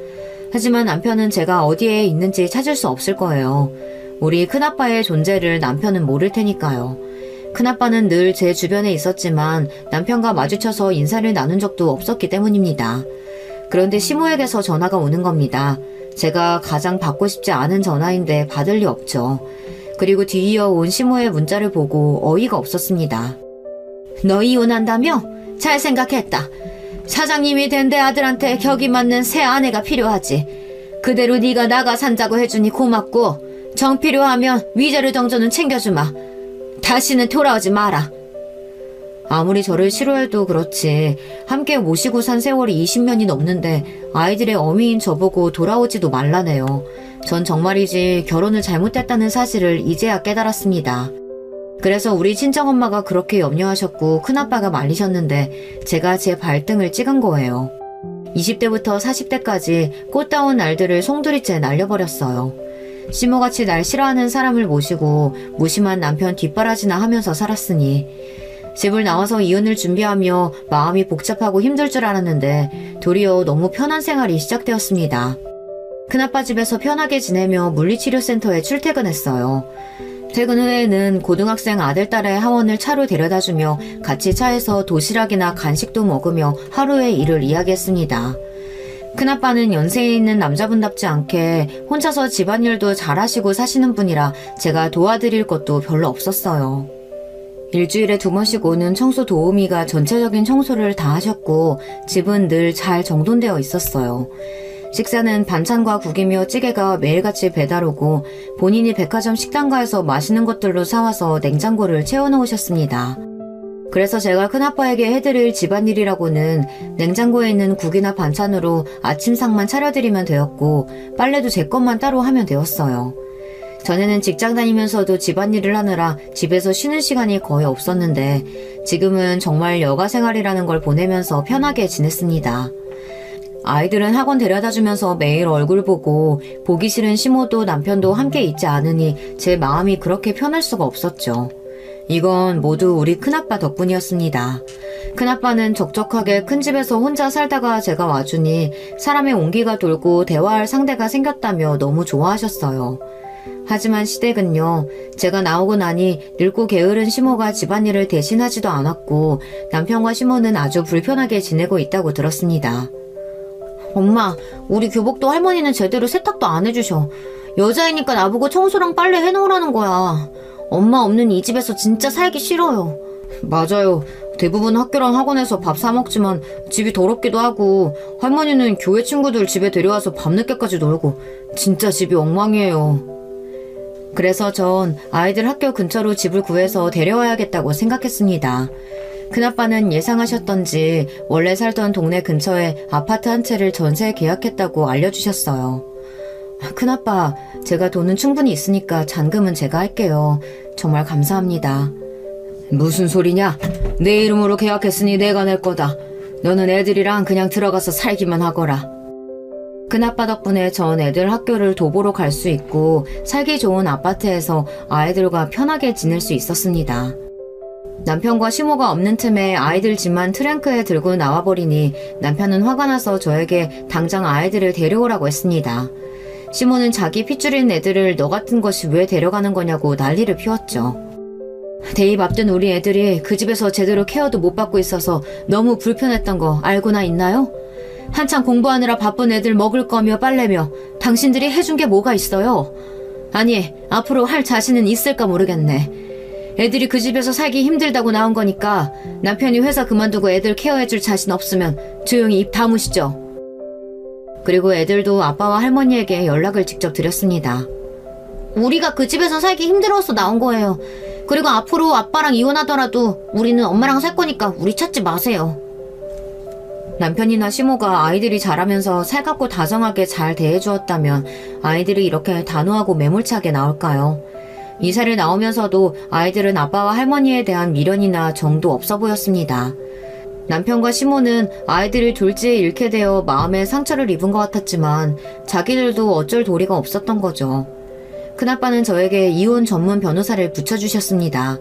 하지만 남편은 제가 어디에 있는지 찾을 수 없을 거예요. 우리 큰아빠의 존재를 남편은 모를 테니까요. 큰아빠는 늘 제 주변에 있었지만 남편과 마주쳐서 인사를 나눈 적도 없었기 때문입니다. 그런데 시모에게서 전화가 오는 겁니다. 제가 가장 받고 싶지 않은 전화인데 받을 리 없죠. 그리고 뒤이어 온 시모의 문자를 보고 어이가 없었습니다. 너 이혼한다며? 잘 생각했다. 사장님이 된 내 아들한테 격이 맞는 새 아내가 필요하지. 그대로 네가 나가 산다고 해주니 고맙고 정 필요하면 위자료 정도는 챙겨주마. 다시는 돌아오지 마라. 아무리 저를 싫어해도 그렇지 함께 모시고 산 세월이 20년이 넘는데 아이들의 어미인 저보고 돌아오지도 말라네요. 전 정말이지 결혼을 잘못했다는 사실을 이제야 깨달았습니다. 그래서 우리 친정엄마가 그렇게 염려하셨고 큰아빠가 말리셨는데 제가 제 발등을 찍은 거예요. 20대부터 40대까지 꽃다운 날들을 송두리째 날려버렸어요. 시모같이 날 싫어하는 사람을 모시고 무심한 남편 뒷바라지나 하면서 살았으니 집을 나와서 이혼을 준비하며 마음이 복잡하고 힘들 줄 알았는데 도리어 너무 편한 생활이 시작되었습니다. 큰아빠 집에서 편하게 지내며 물리치료센터에 출퇴근했어요. 퇴근 후에는 고등학생 아들, 딸의 하원을 차로 데려다주며 같이 차에서 도시락이나 간식도 먹으며 하루의 일을 이야기했습니다. 큰아빠는 연세에 있는 남자분답지 않게 혼자서 집안일도 잘하시고 사시는 분이라 제가 도와드릴 것도 별로 없었어요. 일주일에 2번씩 오는 청소 도우미가 전체적인 청소를 다 하셨고 집은 늘 잘 정돈되어 있었어요. 식사는 반찬과 국이며 찌개가 매일같이 배달오고 본인이 백화점 식당가에서 맛있는 것들로 사와서 냉장고를 채워놓으셨습니다. 그래서 제가 큰아빠에게 해드릴 집안일이라고는 냉장고에 있는 국이나 반찬으로 아침상만 차려드리면 되었고 빨래도 제 것만 따로 하면 되었어요. 전에는 직장 다니면서도 집안일을 하느라 집에서 쉬는 시간이 거의 없었는데 지금은 정말 여가 생활이라는 걸 보내면서 편하게 지냈습니다. 아이들은 학원 데려다주면서 매일 얼굴 보고 보기 싫은 시모도 남편도 함께 있지 않으니 제 마음이 그렇게 편할 수가 없었죠. 이건 모두 우리 큰아빠 덕분이었습니다. 큰아빠는 적적하게 큰 집에서 혼자 살다가 제가 와주니 사람의 온기가 돌고 대화할 상대가 생겼다며 너무 좋아하셨어요. 하지만 시댁은요, 제가 나오고 나니 늙고 게으른 시모가 집안일을 대신하지도 않았고 남편과 시모는 아주 불편하게 지내고 있다고 들었습니다. 엄마, 우리 교복도 할머니는 제대로 세탁도 안 해주셔. 여자이니까 나보고 청소랑 빨래 해놓으라는 거야. 엄마 없는 이 집에서 진짜 살기 싫어요. 맞아요. 대부분 학교랑 학원에서 밥 사 먹지만 집이 더럽기도 하고 할머니는 교회 친구들 집에 데려와서 밤늦게까지 놀고 진짜 집이 엉망이에요. 그래서 전 아이들 학교 근처로 집을 구해서 데려와야겠다고 생각했습니다. 큰아빠는 예상하셨던지 원래 살던 동네 근처에 아파트 한 채를 전세 계약했다고 알려주셨어요. 큰아빠, 제가 돈은 충분히 있으니까 잔금은 제가 할게요. 정말 감사합니다. 무슨 소리냐? 내 이름으로 계약했으니 내가 낼 거다. 너는 애들이랑 그냥 들어가서 살기만 하거라. 큰아빠 덕분에 전 애들 학교를 도보로 갈 수 있고 살기 좋은 아파트에서 아이들과 편하게 지낼 수 있었습니다. 남편과 시모가 없는 틈에 아이들 집만 트렁크에 들고 나와버리니 남편은 화가 나서 저에게 당장 아이들을 데려오라고 했습니다. 시모는 자기 핏줄인 애들을 너 같은 것이 왜 데려가는 거냐고 난리를 피웠죠. 대입 앞둔 우리 애들이 그 집에서 제대로 케어도 못 받고 있어서 너무 불편했던 거 알고나 있나요? 한창 공부하느라 바쁜 애들 먹을 거며 빨래며 당신들이 해준 게 뭐가 있어요? 아니, 앞으로 할 자신은 있을까 모르겠네. 애들이 그 집에서 살기 힘들다고 나온 거니까 남편이 회사 그만두고 애들 케어해줄 자신 없으면 조용히 입 다무시죠. 그리고 애들도 아빠와 할머니에게 연락을 직접 드렸습니다. 우리가 그 집에서 살기 힘들어서 나온 거예요. 그리고 앞으로 아빠랑 이혼하더라도 우리는 엄마랑 살 거니까 우리 찾지 마세요. 남편이나 시모가 아이들이 자라면서 살갑고 다정하게 잘 대해주었다면 아이들이 이렇게 단호하고 매몰차게 나올까요? 이사를 나오면서도 아이들은 아빠와 할머니에 대한 미련이나 정도 없어 보였습니다. 남편과 시모는 아이들을 졸지에 잃게 되어 마음에 상처를 입은 것 같았지만 자기들도 어쩔 도리가 없었던 거죠. 큰아빠는 저에게 이혼 전문 변호사를 붙여주셨습니다.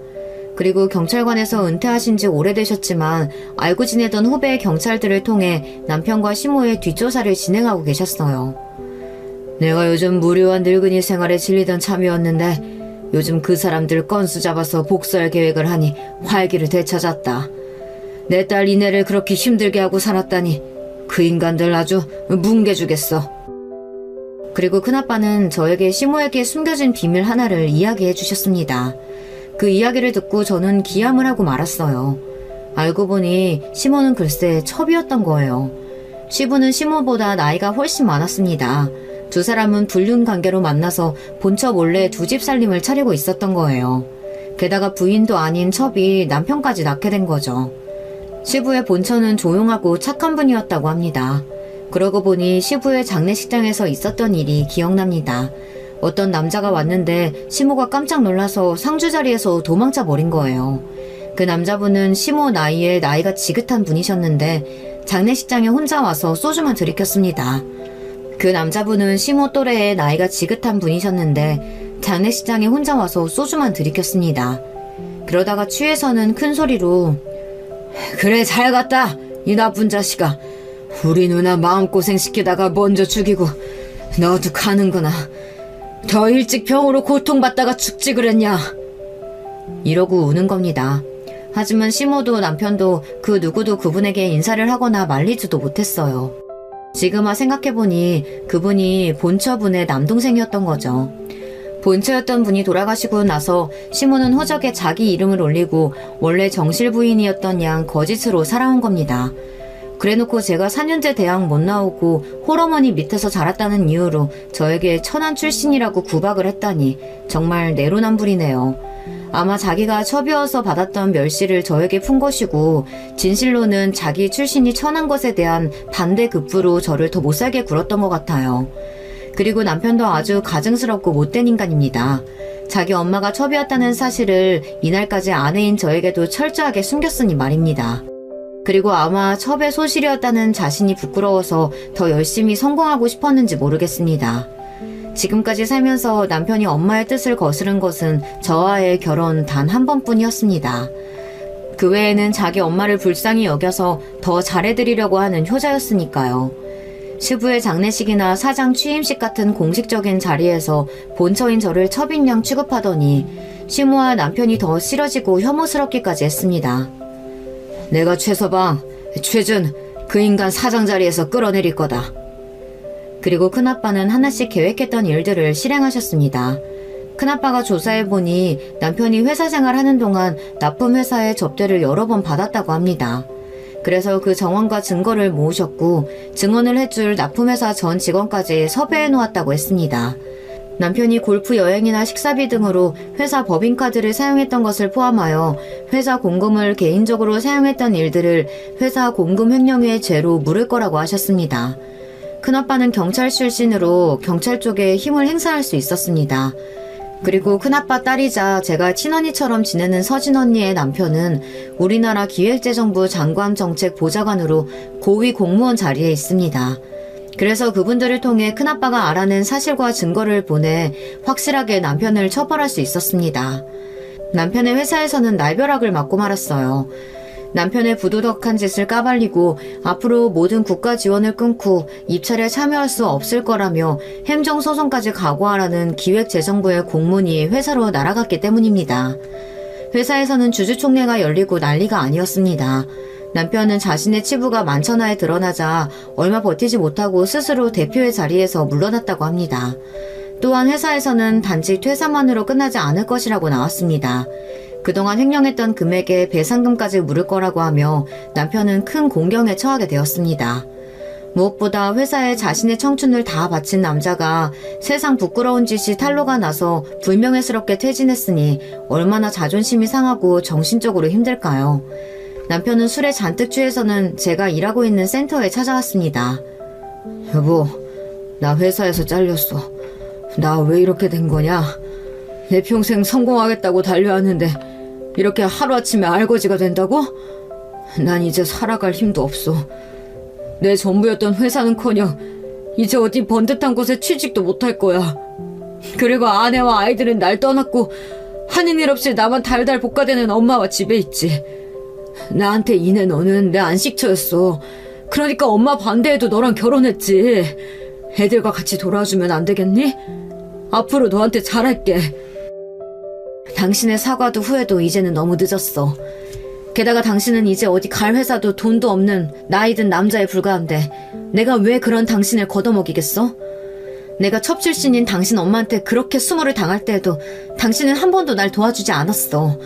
그리고 경찰관에서 은퇴하신 지 오래되셨지만 알고 지내던 후배 경찰들을 통해 남편과 시모의 뒷조사를 진행하고 계셨어요. 내가 요즘 무료한 늙은이 생활에 질리던 참이었는데 요즘 그 사람들 건수 잡아서 복수할 계획을 하니 활기를 되찾았다. 내 딸 이내를 그렇게 힘들게 하고 살았다니 그 인간들 아주 뭉개주겠어. 그리고 큰아빠는 저에게 시모에게 숨겨진 비밀 하나를 이야기해 주셨습니다. 그 이야기를 듣고 저는 기함을 하고 말았어요. 알고 보니 시모는 글쎄 첩이었던 거예요. 시부는 시모보다 나이가 훨씬 많았습니다. 두 사람은 불륜 관계로 만나서 본처 몰래 두 집 살림을 차리고 있었던 거예요. 게다가 부인도 아닌 첩이 남편까지 낳게 된 거죠. 시부의 본처는 조용하고 착한 분이었다고 합니다. 그러고 보니 시부의 장례식장에서 있었던 일이 기억납니다. 어떤 남자가 왔는데 시모가 깜짝 놀라서 상주 자리에서 도망쳐 버린 거예요. 그 남자분은 시모 나이에 나이가 지긋한 분이셨는데 장례식장에 혼자 와서 소주만 들이켰습니다. 그 남자분은 시모 또래의 나이가 지긋한 분이셨는데 장례식장에 혼자 와서 소주만 들이켰습니다. 그러다가 취해서는 큰 소리로 그래 잘 갔다 이 나쁜 자식아. 우리 누나 마음고생 시키다가 먼저 죽이고 너도 가는구나. 더 일찍 병으로 고통받다가 죽지 그랬냐. 이러고 우는 겁니다. 하지만 시모도 남편도 그 누구도 그분에게 인사를 하거나 말리지도 못했어요. 지금 생각해보니 그분이 본처분의 남동생이었던 거죠. 본처였던 분이 돌아가시고 나서 시모는 호적에 자기 이름을 올리고 원래 정실 부인이었던 양 거짓으로 살아온 겁니다. 그래놓고 제가 4년제 대학 못 나오고 홀어머니 밑에서 자랐다는 이유로 저에게 천한 출신이라고 구박을 했다니 정말 내로남불이네요. 아마 자기가 첩이어서 받았던 멸시를 저에게 푼 것이고 진실로는 자기 출신이 천한 것에 대한 반대급부로 저를 더 못살게 굴었던 것 같아요. 그리고 남편도 아주 가증스럽고 못된 인간입니다. 자기 엄마가 첩이었다는 사실을 이날까지 아내인 저에게도 철저하게 숨겼으니 말입니다. 그리고 아마 첩의 소실이었다는 자신이 부끄러워서 더 열심히 성공하고 싶었는지 모르겠습니다. 지금까지 살면서 남편이 엄마의 뜻을 거스른 것은 저와의 결혼 단 한 번뿐이었습니다. 그 외에는 자기 엄마를 불쌍히 여겨서 더 잘해드리려고 하는 효자였으니까요. 시부의 장례식이나 사장 취임식 같은 공식적인 자리에서 본처인 저를 첩인 양 취급하더니 시모와 남편이 더 싫어지고 혐오스럽기까지 했습니다. 내가 최서방, 최준, 그 인간 사장 자리에서 끌어내릴 거다. 그리고 큰아빠는 하나씩 계획했던 일들을 실행하셨습니다. 큰아빠가 조사해보니 남편이 회사 생활하는 동안 납품 회사에 접대를 여러 번 받았다고 합니다. 그래서 그 정황과 증거를 모으셨고 증언을 해줄 납품회사 전 직원까지 섭외해놓았다고 했습니다. 남편이 골프 여행이나 식사비 등으로 회사 법인카드를 사용했던 것을 포함하여 회사 공금을 개인적으로 사용했던 일들을 회사 공금 횡령의 죄로 물을 거라고 하셨습니다. 큰아빠는 경찰 출신으로 경찰 쪽에 힘을 행사할 수 있었습니다. 그리고 큰아빠 딸이자 제가 친언니처럼 지내는 서진 언니의 남편은 우리나라 기획재정부 장관정책보좌관으로 고위 공무원 자리에 있습니다. 그래서 그분들을 통해 큰아빠가 알아낸 사실과 증거를 보내 확실하게 남편을 처벌할 수 있었습니다. 남편의 회사에서는 날벼락을 맞고 말았어요. 남편의 부도덕한 짓을 까발리고 앞으로 모든 국가 지원을 끊고 입찰에 참여할 수 없을 거라며 행정소송까지 각오하라는 기획재정부의 공문이 회사로 날아갔기 때문입니다. 회사에서는 주주총회가 열리고 난리가 아니었습니다. 남편은 자신의 치부가 만천하에 드러나자 얼마 버티지 못하고 스스로 대표의 자리에서 물러났다고 합니다. 또한 회사에서는 단지 퇴사만으로 끝나지 않을 것이라고 나왔습니다. 그동안 횡령했던 금액에 배상금까지 물을 거라고 하며 남편은 큰 공경에 처하게 되었습니다. 무엇보다 회사에 자신의 청춘을 다 바친 남자가 세상 부끄러운 짓이 탄로가 나서 불명예스럽게 퇴진했으니 얼마나 자존심이 상하고 정신적으로 힘들까요? 남편은 술에 잔뜩 취해서는 제가 일하고 있는 센터에 찾아왔습니다. 여보, 나 회사에서 잘렸어. 나 왜 이렇게 된 거냐? 내 평생 성공하겠다고 달려왔는데 이렇게 하루아침에 알거지가 된다고? 난 이제 살아갈 힘도 없어. 내 전부였던 회사는커녕 이제 어디 번듯한 곳에 취직도 못할 거야. 그리고 아내와 아이들은 날 떠났고 하는 일 없이 나만 달달 볶아대는 엄마와 집에 있지. 나한테 이내 너는 내 안식처였어. 그러니까 엄마 반대해도 너랑 결혼했지. 애들과 같이 돌아주면 안 되겠니? 앞으로 너한테 잘할게. 당신의 사과도 후회도 이제는 너무 늦었어. 게다가 당신은 이제 어디 갈 회사도 돈도 없는 나이 든 남자에 불과한데 내가 왜 그런 당신을 걷어먹이겠어? 내가 첩출신인 당신 엄마한테 그렇게 수모를 당할 때에도 당신은 한 번도 날 도와주지 않았어.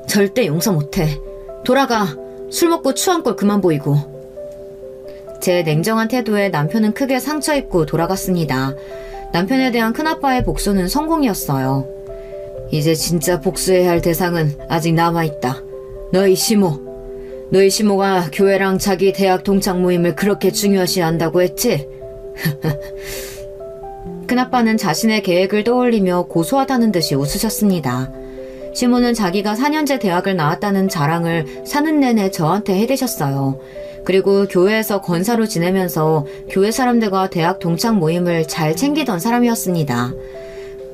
절대 용서 못해. 돌아가. 술 먹고 추한 꼴 그만 보이고. 제 냉정한 태도에 남편은 크게 상처 입고 돌아갔습니다. 남편에 대한 큰아빠의 복수는 성공이었어요. 이제 진짜 복수해야 할 대상은 아직 남아있다. 너희 시모가 교회랑 자기 대학 동창 모임을 그렇게 중요시 한다고 했지? 큰아빠는 자신의 계획을 떠올리며 고소하다는 듯이 웃으셨습니다. 시모는 자기가 4년제 대학을 나왔다는 자랑을 사는 내내 저한테 해대셨어요. 그리고 교회에서 권사로 지내면서 교회 사람들과 대학 동창 모임을 잘 챙기던 사람이었습니다.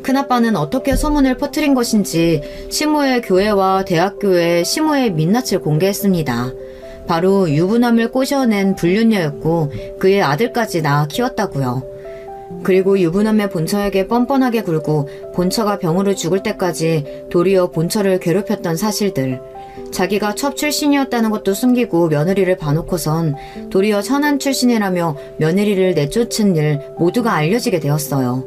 큰아빠는 어떻게 소문을 퍼뜨린 것인지 시모의 교회와 대학교에 시모의 민낯을 공개했습니다. 바로 유부남을 꼬셔낸 불륜녀였고 그의 아들까지 낳아 키웠다고요. 그리고 유부남의 본처에게 뻔뻔하게 굴고 본처가 병으로 죽을 때까지 도리어 본처를 괴롭혔던 사실들, 자기가 첩 출신이었다는 것도 숨기고 며느리를 봐놓고선 도리어 천한 출신이라며 며느리를 내쫓은 일 모두가 알려지게 되었어요.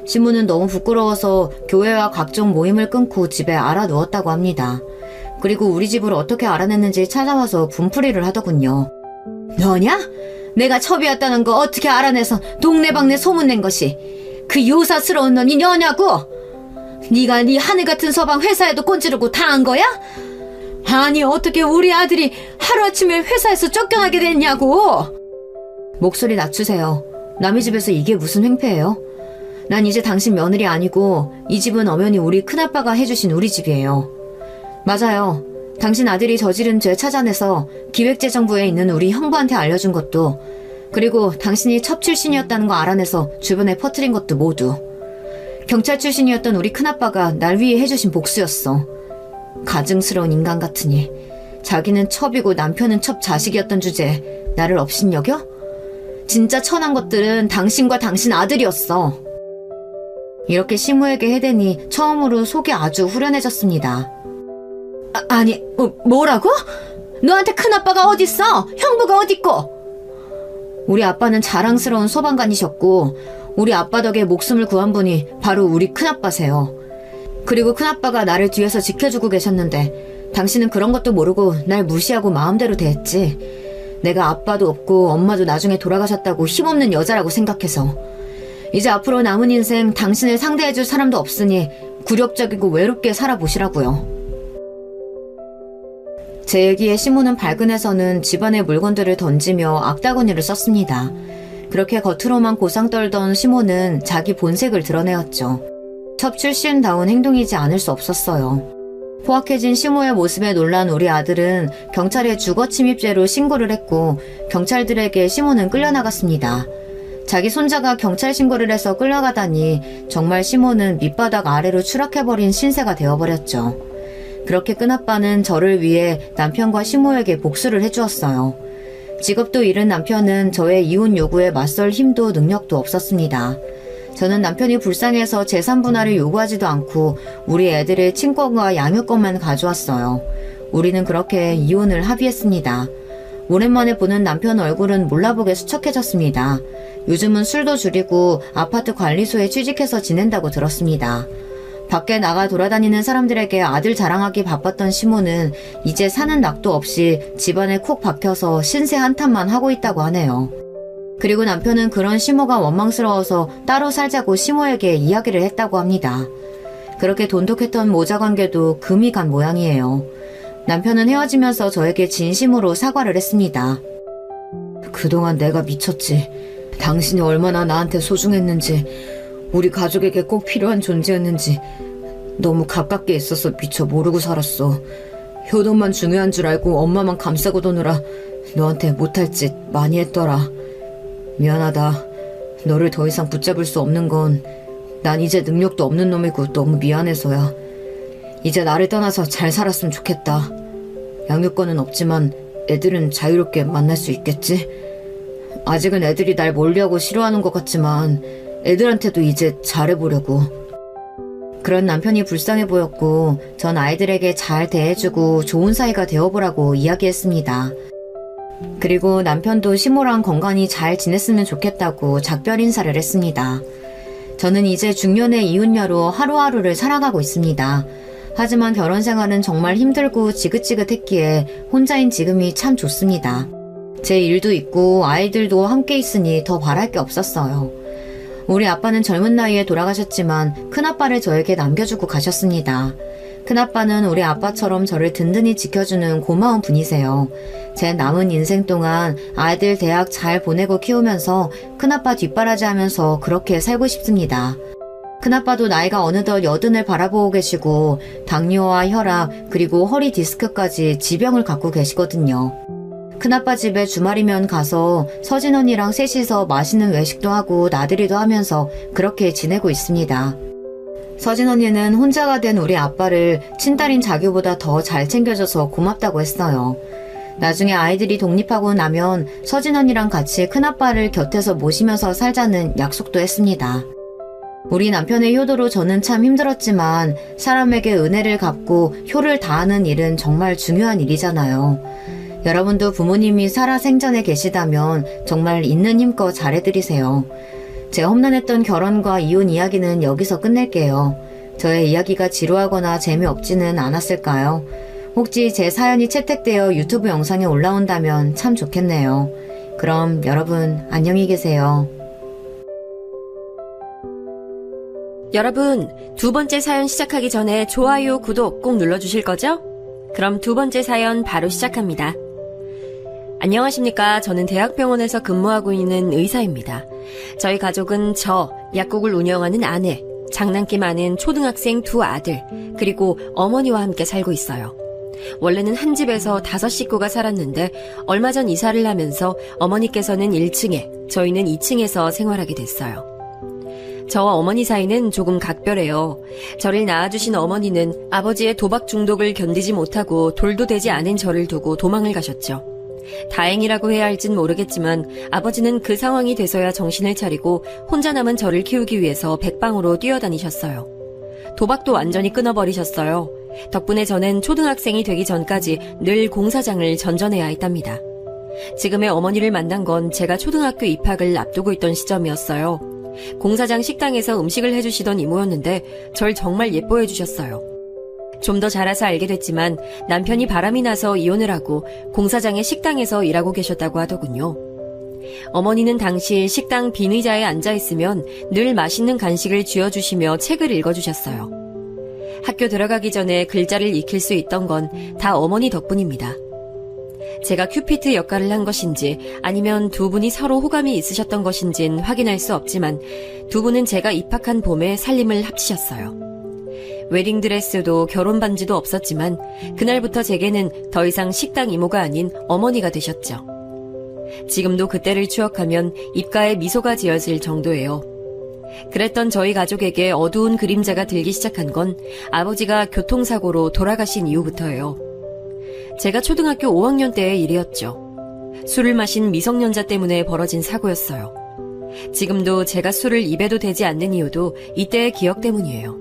시모는 너무 부끄러워서 교회와 각종 모임을 끊고 집에 알아누웠다고 합니다. 그리고 우리 집을 어떻게 알아냈는지 찾아와서 분풀이를 하더군요. 너냐? 내가 첩이었다는 거 어떻게 알아내서 동네방네 소문낸 것이 그 요사스러운 놈이 너냐고? 네가 네 하늘같은 서방 회사에도 꼰지르고 당한 거야? 아니 어떻게 우리 아들이 하루아침에 회사에서 쫓겨나게 됐냐고? 목소리 낮추세요. 남의 집에서 이게 무슨 횡패예요? 난 이제 당신 며느리 아니고 이 집은 엄연히 우리 큰아빠가 해주신 우리 집이에요. 맞아요. 당신 아들이 저지른 죄 찾아내서 기획재정부에 있는 우리 형부한테 알려준 것도, 그리고 당신이 첩 출신이었다는 거 알아내서 주변에 퍼뜨린 것도 모두 경찰 출신이었던 우리 큰아빠가 날 위해 해주신 복수였어. 가증스러운 인간 같으니 자기는 첩이고 남편은 첩 자식이었던 주제에 나를 업신여겨? 진짜 천한 것들은 당신과 당신 아들이었어. 이렇게 시모에게 해대니 처음으로 속이 아주 후련해졌습니다. 아니, 뭐라고? 너한테 큰아빠가 어딨어? 형부가 어딨고? 우리 아빠는 자랑스러운 소방관이셨고 우리 아빠 덕에 목숨을 구한 분이 바로 우리 큰아빠세요. 그리고 큰아빠가 나를 뒤에서 지켜주고 계셨는데 당신은 그런 것도 모르고 날 무시하고 마음대로 대했지. 내가 아빠도 없고 엄마도 나중에 돌아가셨다고 힘없는 여자라고 생각해서. 이제 앞으로 남은 인생 당신을 상대해줄 사람도 없으니 굴욕적이고 외롭게 살아보시라고요. 제 얘기에 시모는 발근해서는 집안의 물건들을 던지며 악다구니를 썼습니다. 그렇게 겉으로만 고상 떨던 시모는 자기 본색을 드러내었죠. 첩 출신다운 행동이지 않을 수 없었어요. 포악해진 시모의 모습에 놀란 우리 아들은 경찰에 주거침입죄로 신고를 했고 경찰들에게 시모는 끌려나갔습니다. 자기 손자가 경찰 신고를 해서 끌려가다니 정말 시모는 밑바닥 아래로 추락해버린 신세가 되어버렸죠. 그렇게 큰아빠는 저를 위해 남편과 시모에게 복수를 해주었어요. 직업도 잃은 남편은 저의 이혼 요구에 맞설 힘도 능력도 없었습니다. 저는 남편이 불쌍해서 재산 분할을 요구하지도 않고 우리 애들의 친권과 양육권만 가져왔어요. 우리는 그렇게 이혼을 합의했습니다. 오랜만에 보는 남편 얼굴은 몰라보게 수척해졌습니다. 요즘은 술도 줄이고 아파트 관리소에 취직해서 지낸다고 들었습니다. 밖에 나가 돌아다니는 사람들에게 아들 자랑하기 바빴던 시모는 이제 사는 낙도 없이 집안에 콕 박혀서 신세 한탄만 하고 있다고 하네요. 그리고 남편은 그런 시모가 원망스러워서 따로 살자고 시모에게 이야기를 했다고 합니다. 그렇게 돈독했던 모자 관계도 금이 간 모양이에요. 남편은 헤어지면서 저에게 진심으로 사과를 했습니다. 그동안 내가 미쳤지. 당신이 얼마나 나한테 소중했는지, 우리 가족에게 꼭 필요한 존재였는지 너무 가깝게 있어서 미처 모르고 살았어. 효도만 중요한 줄 알고 엄마만 감싸고 도느라 너한테 못할 짓 많이 했더라. 미안하다. 너를 더 이상 붙잡을 수 없는 건 난 이제 능력도 없는 놈이고 너무 미안해서야. 이제 나를 떠나서 잘 살았으면 좋겠다. 양육권은 없지만 애들은 자유롭게 만날 수 있겠지? 아직은 애들이 날 멀리하고 싫어하는 것 같지만 애들한테도 이제 잘해보려고. 그런 남편이 불쌍해 보였고 전 아이들에게 잘 대해주고 좋은 사이가 되어보라고 이야기했습니다. 그리고 남편도 시모랑 건강히 잘 지냈으면 좋겠다고 작별 인사를 했습니다. 저는 이제 중년의 이혼녀로 하루하루를 살아가고 있습니다. 하지만 결혼 생활은 정말 힘들고 지긋지긋했기에 혼자인 지금이 참 좋습니다. 제 일도 있고 아이들도 함께 있으니 더 바랄 게 없었어요. 우리 아빠는 젊은 나이에 돌아가셨지만 큰아빠를 저에게 남겨주고 가셨습니다. 큰아빠는 우리 아빠처럼 저를 든든히 지켜주는 고마운 분이세요. 제 남은 인생 동안 아이들 대학 잘 보내고 키우면서 큰아빠 뒷바라지하면서 그렇게 살고 싶습니다. 큰아빠도 나이가 어느덧 80을 바라보고 계시고 당뇨와 혈압 그리고 허리 디스크까지 지병을 갖고 계시거든요. 큰아빠 집에 주말이면 가서 서진 언니랑 셋이서 맛있는 외식도 하고 나들이도 하면서 그렇게 지내고 있습니다. 서진 언니는 혼자가 된 우리 아빠를 친딸인 자기보다 더 잘 챙겨줘서 고맙다고 했어요. 나중에 아이들이 독립하고 나면 서진 언니랑 같이 큰아빠를 곁에서 모시면서 살자는 약속도 했습니다. 우리 남편의 효도로 저는 참 힘들었지만 사람에게 은혜를 갚고 효를 다하는 일은 정말 중요한 일이잖아요. 여러분도 부모님이 살아생전에 계시다면 정말 있는 힘껏 잘해드리세요. 제가 험난했던 결혼과 이혼 이야기는 여기서 끝낼게요. 저의 이야기가 지루하거나 재미없지는 않았을까요? 혹시 제 사연이 채택되어 유튜브 영상에 올라온다면 참 좋겠네요. 그럼 여러분 안녕히 계세요. 여러분, 두 번째 사연 시작하기 전에 좋아요, 구독 꼭 눌러주실 거죠? 그럼 두 번째 사연 바로 시작합니다. 안녕하십니까. 저는 대학병원에서 근무하고 있는 의사입니다. 저희 가족은 저, 약국을 운영하는 아내, 장난기 많은 초등학생 두 아들, 그리고 어머니와 함께 살고 있어요. 원래는 한 집에서 5식구가 살았는데 얼마 전 이사를 하면서 어머니께서는 1층에, 저희는 2층에서 생활하게 됐어요. 저와 어머니 사이는 조금 각별해요. 저를 낳아주신 어머니는 아버지의 도박 중독을 견디지 못하고 돌도 되지 않은 저를 두고 도망을 가셨죠. 다행이라고 해야 할진 모르겠지만 아버지는 그 상황이 돼서야 정신을 차리고 혼자 남은 저를 키우기 위해서 백방으로 뛰어다니셨어요. 도박도 완전히 끊어버리셨어요. 덕분에 저는 초등학생이 되기 전까지 늘 공사장을 전전해야 했답니다. 지금의 어머니를 만난 건 제가 초등학교 입학을 앞두고 있던 시점이었어요. 공사장 식당에서 음식을 해주시던 이모였는데 절 정말 예뻐해 주셨어요. 좀 더 자라서 알게 됐지만 남편이 바람이 나서 이혼을 하고 공사장의 식당에서 일하고 계셨다고 하더군요. 어머니는 당시 식당 빈 의자에 앉아있으면 늘 맛있는 간식을 쥐어주시며 책을 읽어주셨어요. 학교 들어가기 전에 글자를 익힐 수 있던 건 다 어머니 덕분입니다. 제가 큐피트 역할을 한 것인지 아니면 두 분이 서로 호감이 있으셨던 것인진 확인할 수 없지만 두 분은 제가 입학한 봄에 살림을 합치셨어요. 웨딩드레스도 결혼 반지도 없었지만 그날부터 제게는 더 이상 식당 이모가 아닌 어머니가 되셨죠. 지금도 그때를 추억하면 입가에 미소가 지어질 정도예요. 그랬던 저희 가족에게 어두운 그림자가 들기 시작한 건 아버지가 교통사고로 돌아가신 이후부터예요. 제가 초등학교 5학년 때의 일이었죠. 술을 마신 미성년자 때문에 벌어진 사고였어요. 지금도 제가 술을 입에도 대지 않는 이유도 이때의 기억 때문이에요.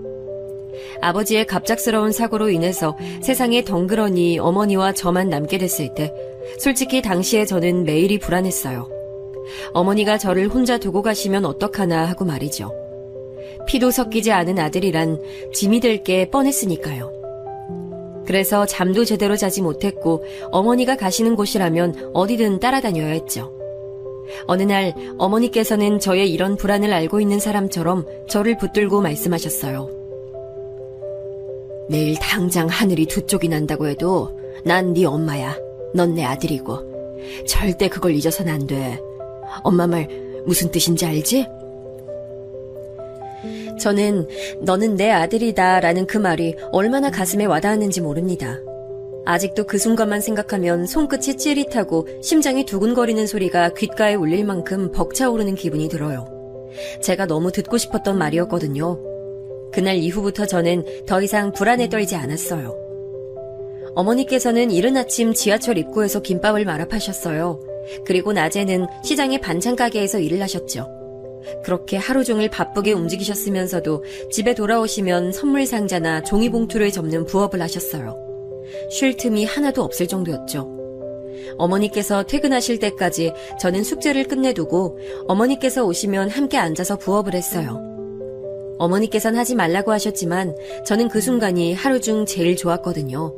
아버지의 갑작스러운 사고로 인해서 세상에 덩그러니 어머니와 저만 남게 됐을 때 솔직히 당시에 저는 매일이 불안했어요. 어머니가 저를 혼자 두고 가시면 어떡하나 하고 말이죠. 피도 섞이지 않은 아들이란 짐이 될 게 뻔했으니까요. 그래서 잠도 제대로 자지 못했고 어머니가 가시는 곳이라면 어디든 따라다녀야 했죠. 어느 날 어머니께서는 저의 이런 불안을 알고 있는 사람처럼 저를 붙들고 말씀하셨어요. 내일 당장 하늘이 두 쪽이 난다고 해도 난 네 엄마야. 넌 내 아들이고 절대 그걸 잊어서는 안 돼. 엄마 말 무슨 뜻인지 알지? 저는 너는 내 아들이다 라는 그 말이 얼마나 가슴에 와닿았는지 모릅니다. 아직도 그 순간만 생각하면 손끝이 찌릿하고 심장이 두근거리는 소리가 귓가에 울릴 만큼 벅차오르는 기분이 들어요. 제가 너무 듣고 싶었던 말이었거든요. 그날 이후부터 저는 더 이상 불안에 떨지 않았어요. 어머니께서는 이른 아침 지하철 입구에서 김밥을 말아 파셨어요. 그리고 낮에는 시장의 반찬 가게에서 일을 하셨죠. 그렇게 하루 종일 바쁘게 움직이셨으면서도 집에 돌아오시면 선물 상자나 종이봉투를 접는 부업을 하셨어요. 쉴 틈이 하나도 없을 정도였죠. 어머니께서 퇴근하실 때까지 저는 숙제를 끝내두고 어머니께서 오시면 함께 앉아서 부업을 했어요. 어머니께서는 하지 말라고 하셨지만 저는 그 순간이 하루 중 제일 좋았거든요.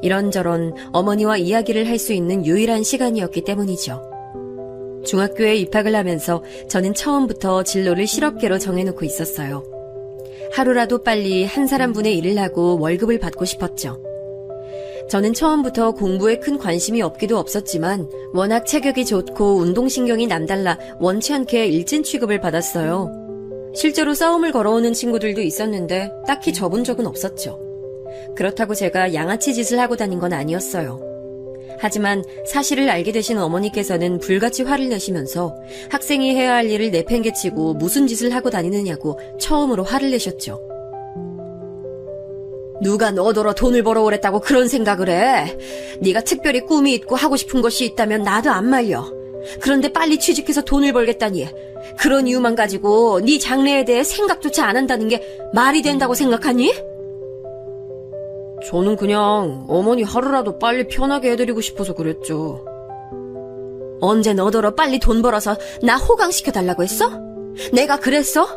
이런저런 어머니와 이야기를 할 수 있는 유일한 시간이었기 때문이죠. 중학교에 입학을 하면서 저는 처음부터 진로를 실업계로 정해놓고 있었어요. 하루라도 빨리 한 사람분의 일을 하고 월급을 받고 싶었죠. 저는 처음부터 공부에 큰 관심이 없기도 없었지만 워낙 체격이 좋고 운동신경이 남달라 원치 않게 일진 취급을 받았어요. 실제로 싸움을 걸어오는 친구들도 있었는데 딱히 접은 적은 없었죠. 그렇다고 제가 양아치 짓을 하고 다닌 건 아니었어요. 하지만 사실을 알게 되신 어머니께서는 불같이 화를 내시면서 학생이 해야 할 일을 내팽개치고 무슨 짓을 하고 다니느냐고 처음으로 화를 내셨죠. 누가 너더러 돈을 벌어오랬다고 그런 생각을 해? 네가 특별히 꿈이 있고 하고 싶은 것이 있다면 나도 안 말려. 그런데 빨리 취직해서 돈을 벌겠다니 그런 이유만 가지고 네 장래에 대해 생각조차 안 한다는 게 말이 된다고 생각하니? 저는 그냥 어머니 하루라도 빨리 편하게 해드리고 싶어서 그랬죠. 언제 너더러 빨리 돈 벌어서 나 호강시켜달라고 했어? 내가 그랬어?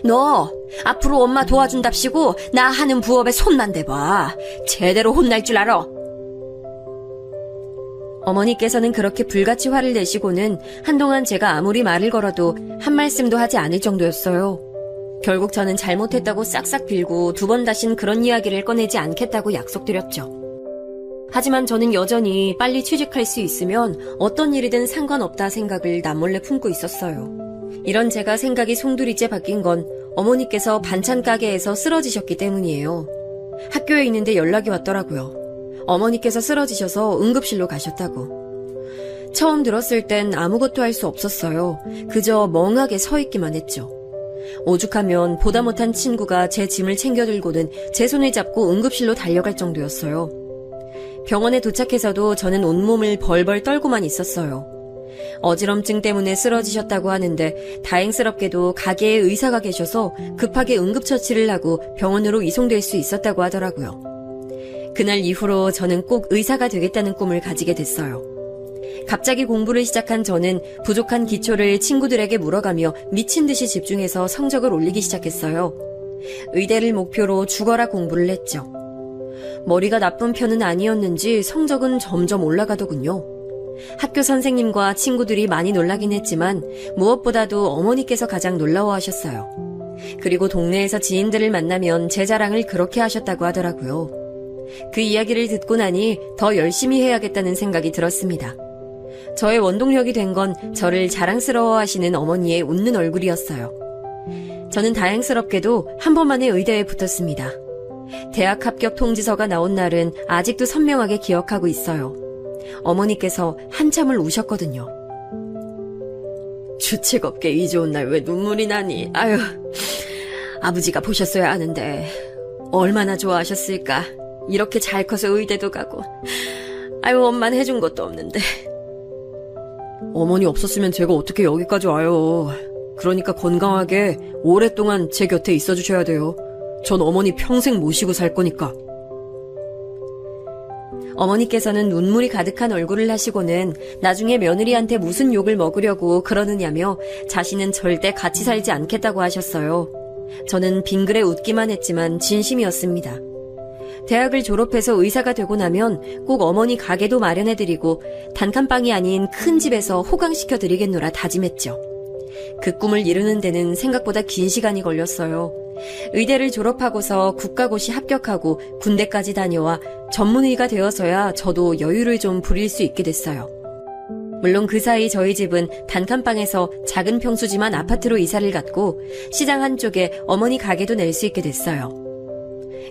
너 앞으로 엄마 도와준답시고 나 하는 부업에 손만 대봐. 제대로 혼날 줄 알아. 어머니께서는 그렇게 불같이 화를 내시고는 한동안 제가 아무리 말을 걸어도 한 말씀도 하지 않을 정도였어요. 결국 저는 잘못했다고 싹싹 빌고 두 번 다신 그런 이야기를 꺼내지 않겠다고 약속드렸죠. 하지만 저는 여전히 빨리 취직할 수 있으면 어떤 일이든 상관없다 생각을 남몰래 품고 있었어요. 이런 제가 생각이 송두리째 바뀐 건 어머니께서 반찬 가게에서 쓰러지셨기 때문이에요. 학교에 있는데 연락이 왔더라고요. 어머니께서 쓰러지셔서 응급실로 가셨다고. 처음 들었을 땐 아무것도 할 수 없었어요. 그저 멍하게 서 있기만 했죠. 오죽하면 보다 못한 친구가 제 짐을 챙겨 들고는 제 손을 잡고 응급실로 달려갈 정도였어요. 병원에 도착해서도 저는 온몸을 벌벌 떨고만 있었어요. 어지럼증 때문에 쓰러지셨다고 하는데 다행스럽게도 가게에 의사가 계셔서 급하게 응급처치를 하고 병원으로 이송될 수 있었다고 하더라고요. 그날 이후로 저는 꼭 의사가 되겠다는 꿈을 가지게 됐어요. 갑자기 공부를 시작한 저는 부족한 기초를 친구들에게 물어가며 미친 듯이 집중해서 성적을 올리기 시작했어요. 의대를 목표로 죽어라 공부를 했죠. 머리가 나쁜 편은 아니었는지 성적은 점점 올라가더군요. 학교 선생님과 친구들이 많이 놀라긴 했지만 무엇보다도 어머니께서 가장 놀라워하셨어요. 그리고 동네에서 지인들을 만나면 제 자랑을 그렇게 하셨다고 하더라고요. 그 이야기를 듣고 나니 더 열심히 해야겠다는 생각이 들었습니다. 저의 원동력이 된 건 저를 자랑스러워하시는 어머니의 웃는 얼굴이었어요. 저는 다행스럽게도 한 번만에 의대에 붙었습니다. 대학 합격 통지서가 나온 날은 아직도 선명하게 기억하고 있어요. 어머니께서 한참을 우셨거든요. 주책 없게 이 좋은 날 왜 눈물이 나니? 아유, 아버지가 보셨어야 하는데 얼마나 좋아하셨을까. 이렇게 잘 커서 의대도 가고. 아유, 엄마는 해준 것도 없는데. 어머니 없었으면 제가 어떻게 여기까지 와요. 그러니까 건강하게 오랫동안 제 곁에 있어 주셔야 돼요. 전 어머니 평생 모시고 살 거니까. 어머니께서는 눈물이 가득한 얼굴을 하시고는 나중에 며느리한테 무슨 욕을 먹으려고 그러느냐며 자신은 절대 같이 살지 않겠다고 하셨어요. 저는 빙그레 웃기만 했지만 진심이었습니다. 대학을 졸업해서 의사가 되고 나면 꼭 어머니 가게도 마련해드리고 단칸방이 아닌 큰 집에서 호강시켜드리겠노라 다짐했죠. 그 꿈을 이루는 데는 생각보다 긴 시간이 걸렸어요. 의대를 졸업하고서 국가고시 합격하고 군대까지 다녀와 전문의가 되어서야 저도 여유를 좀 부릴 수 있게 됐어요. 물론 그 사이 저희 집은 단칸방에서 작은 평수지만 아파트로 이사를 갔고 시장 한쪽에 어머니 가게도 낼 수 있게 됐어요.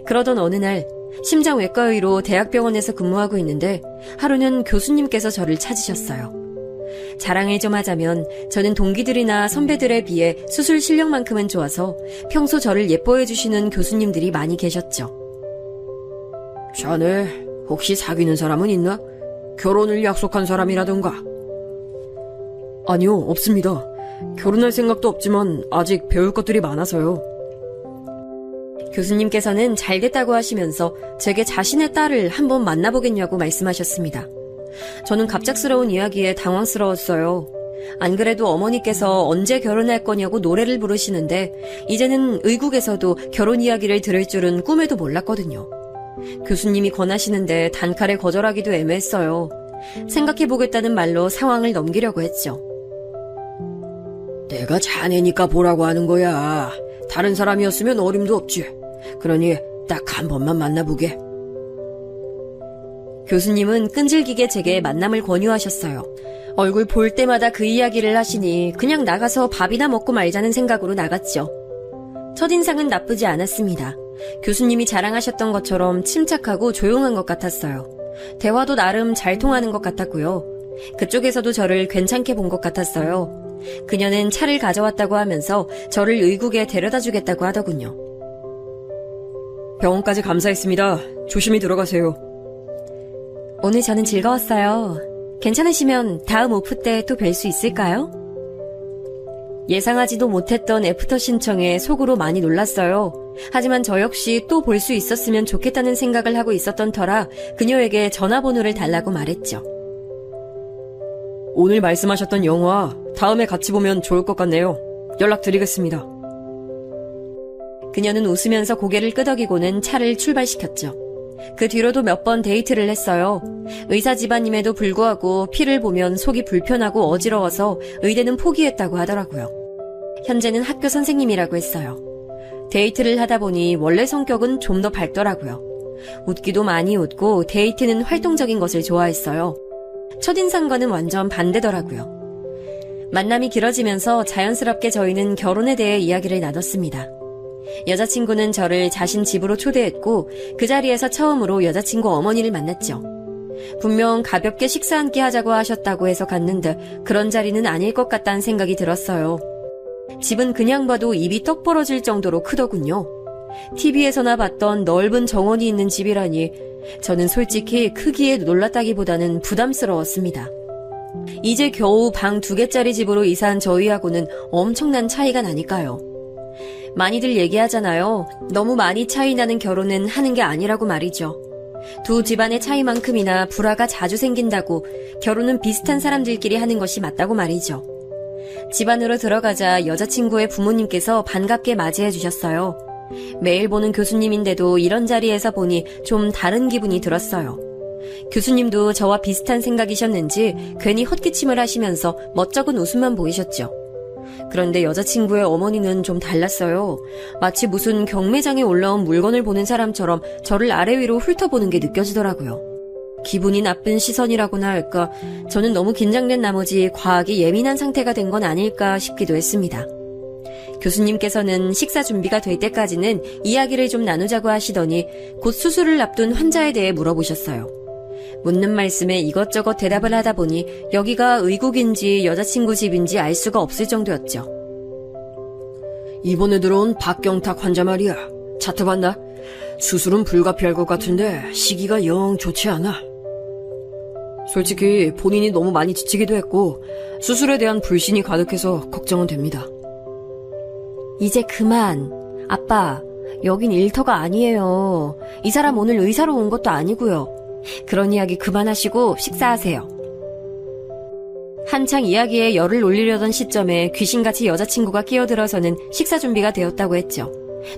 그러던 어느 날 심장외과의로 대학병원에서 근무하고 있는데 하루는 교수님께서 저를 찾으셨어요. 자랑을 좀 하자면 저는 동기들이나 선배들에 비해 수술 실력만큼은 좋아서 평소 저를 예뻐해 주시는 교수님들이 많이 계셨죠. 자네 혹시 사귀는 사람은 있나? 결혼을 약속한 사람이라던가. 아니요, 없습니다. 결혼할 생각도 없지만 아직 배울 것들이 많아서요. 교수님께서는 잘됐다고 하시면서 제게 자신의 딸을 한번 만나보겠냐고 말씀하셨습니다. 저는 갑작스러운 이야기에 당황스러웠어요. 안 그래도 어머니께서 언제 결혼할 거냐고 노래를 부르시는데 이제는 의국에서도 결혼 이야기를 들을 줄은 꿈에도 몰랐거든요. 교수님이 권하시는데 단칼에 거절하기도 애매했어요. 생각해보겠다는 말로 상황을 넘기려고 했죠. 내가 자네니까 보라고 하는 거야. 다른 사람이었으면 어림도 없지. 그러니 딱 한 번만 만나보게. 교수님은 끈질기게 제게 만남을 권유하셨어요. 얼굴 볼 때마다 그 이야기를 하시니 그냥 나가서 밥이나 먹고 말자는 생각으로 나갔죠. 첫인상은 나쁘지 않았습니다. 교수님이 자랑하셨던 것처럼 침착하고 조용한 것 같았어요. 대화도 나름 잘 통하는 것 같았고요. 그쪽에서도 저를 괜찮게 본 것 같았어요. 그녀는 차를 가져왔다고 하면서 저를 의국에 데려다 주겠다고 하더군요. 병원까지 감사했습니다. 조심히 들어가세요. 오늘 저는 즐거웠어요. 괜찮으시면 다음 오프 때 또 뵐 수 있을까요? 예상하지도 못했던 애프터 신청에 속으로 많이 놀랐어요. 하지만 저 역시 또 볼 수 있었으면 좋겠다는 생각을 하고 있었던 터라 그녀에게 전화번호를 달라고 말했죠. 오늘 말씀하셨던 영화 다음에 같이 보면 좋을 것 같네요. 연락드리겠습니다. 그녀는 웃으면서 고개를 끄덕이고는 차를 출발시켰죠. 그 뒤로도 몇 번 데이트를 했어요. 의사 집안임에도 불구하고 피를 보면 속이 불편하고 어지러워서 의대는 포기했다고 하더라고요. 현재는 학교 선생님이라고 했어요. 데이트를 하다 보니 원래 성격은 좀 더 밝더라고요. 웃기도 많이 웃고 데이트는 활동적인 것을 좋아했어요. 첫인상과는 완전 반대더라고요. 만남이 길어지면서 자연스럽게 저희는 결혼에 대해 이야기를 나눴습니다. 여자친구는 저를 자신 집으로 초대했고 그 자리에서 처음으로 여자친구 어머니를 만났죠. 분명 가볍게 식사 한 끼 하자고 하셨다고 해서 갔는데 그런 자리는 아닐 것 같다는 생각이 들었어요. 집은 그냥 봐도 입이 떡 벌어질 정도로 크더군요. TV에서나 봤던 넓은 정원이 있는 집이라니 저는 솔직히 크기에 놀랐다기보다는 부담스러웠습니다. 이제 겨우 방 2개짜리 집으로 이사한 저희하고는 엄청난 차이가 나니까요. 많이들 얘기하잖아요. 너무 많이 차이 나는 결혼은 하는 게 아니라고 말이죠. 두 집안의 차이만큼이나 불화가 자주 생긴다고 결혼은 비슷한 사람들끼리 하는 것이 맞다고 말이죠. 집 안으로 들어가자 여자친구의 부모님께서 반갑게 맞이해 주셨어요. 매일 보는 교수님인데도 이런 자리에서 보니 좀 다른 기분이 들었어요. 교수님도 저와 비슷한 생각이셨는지 괜히 헛기침을 하시면서 멋쩍은 웃음만 보이셨죠. 그런데 여자친구의 어머니는 좀 달랐어요. 마치 무슨 경매장에 올라온 물건을 보는 사람처럼 저를 아래 위로 훑어보는 게 느껴지더라고요. 기분이 나쁜 시선이라고나 할까, 저는 너무 긴장된 나머지 과하게 예민한 상태가 된 건 아닐까 싶기도 했습니다. 교수님께서는 식사 준비가 될 때까지는 이야기를 좀 나누자고 하시더니 곧 수술을 앞둔 환자에 대해 물어보셨어요. 묻는 말씀에 이것저것 대답을 하다 보니 여기가 의국인지 여자친구 집인지 알 수가 없을 정도였죠. 이번에 들어온 박경탁 환자 말이야. 차트 봤나? 수술은 불가피할 것 같은데 시기가 영 좋지 않아. 솔직히 본인이 너무 많이 지치기도 했고 수술에 대한 불신이 가득해서 걱정은 됩니다. 이제 그만. 아빠, 여긴 일터가 아니에요. 이 사람 오늘 의사로 온 것도 아니고요. 그런 이야기 그만하시고 식사하세요. 한창 이야기에 열을 올리려던 시점에 귀신같이 여자친구가 끼어들어서는 식사 준비가 되었다고 했죠.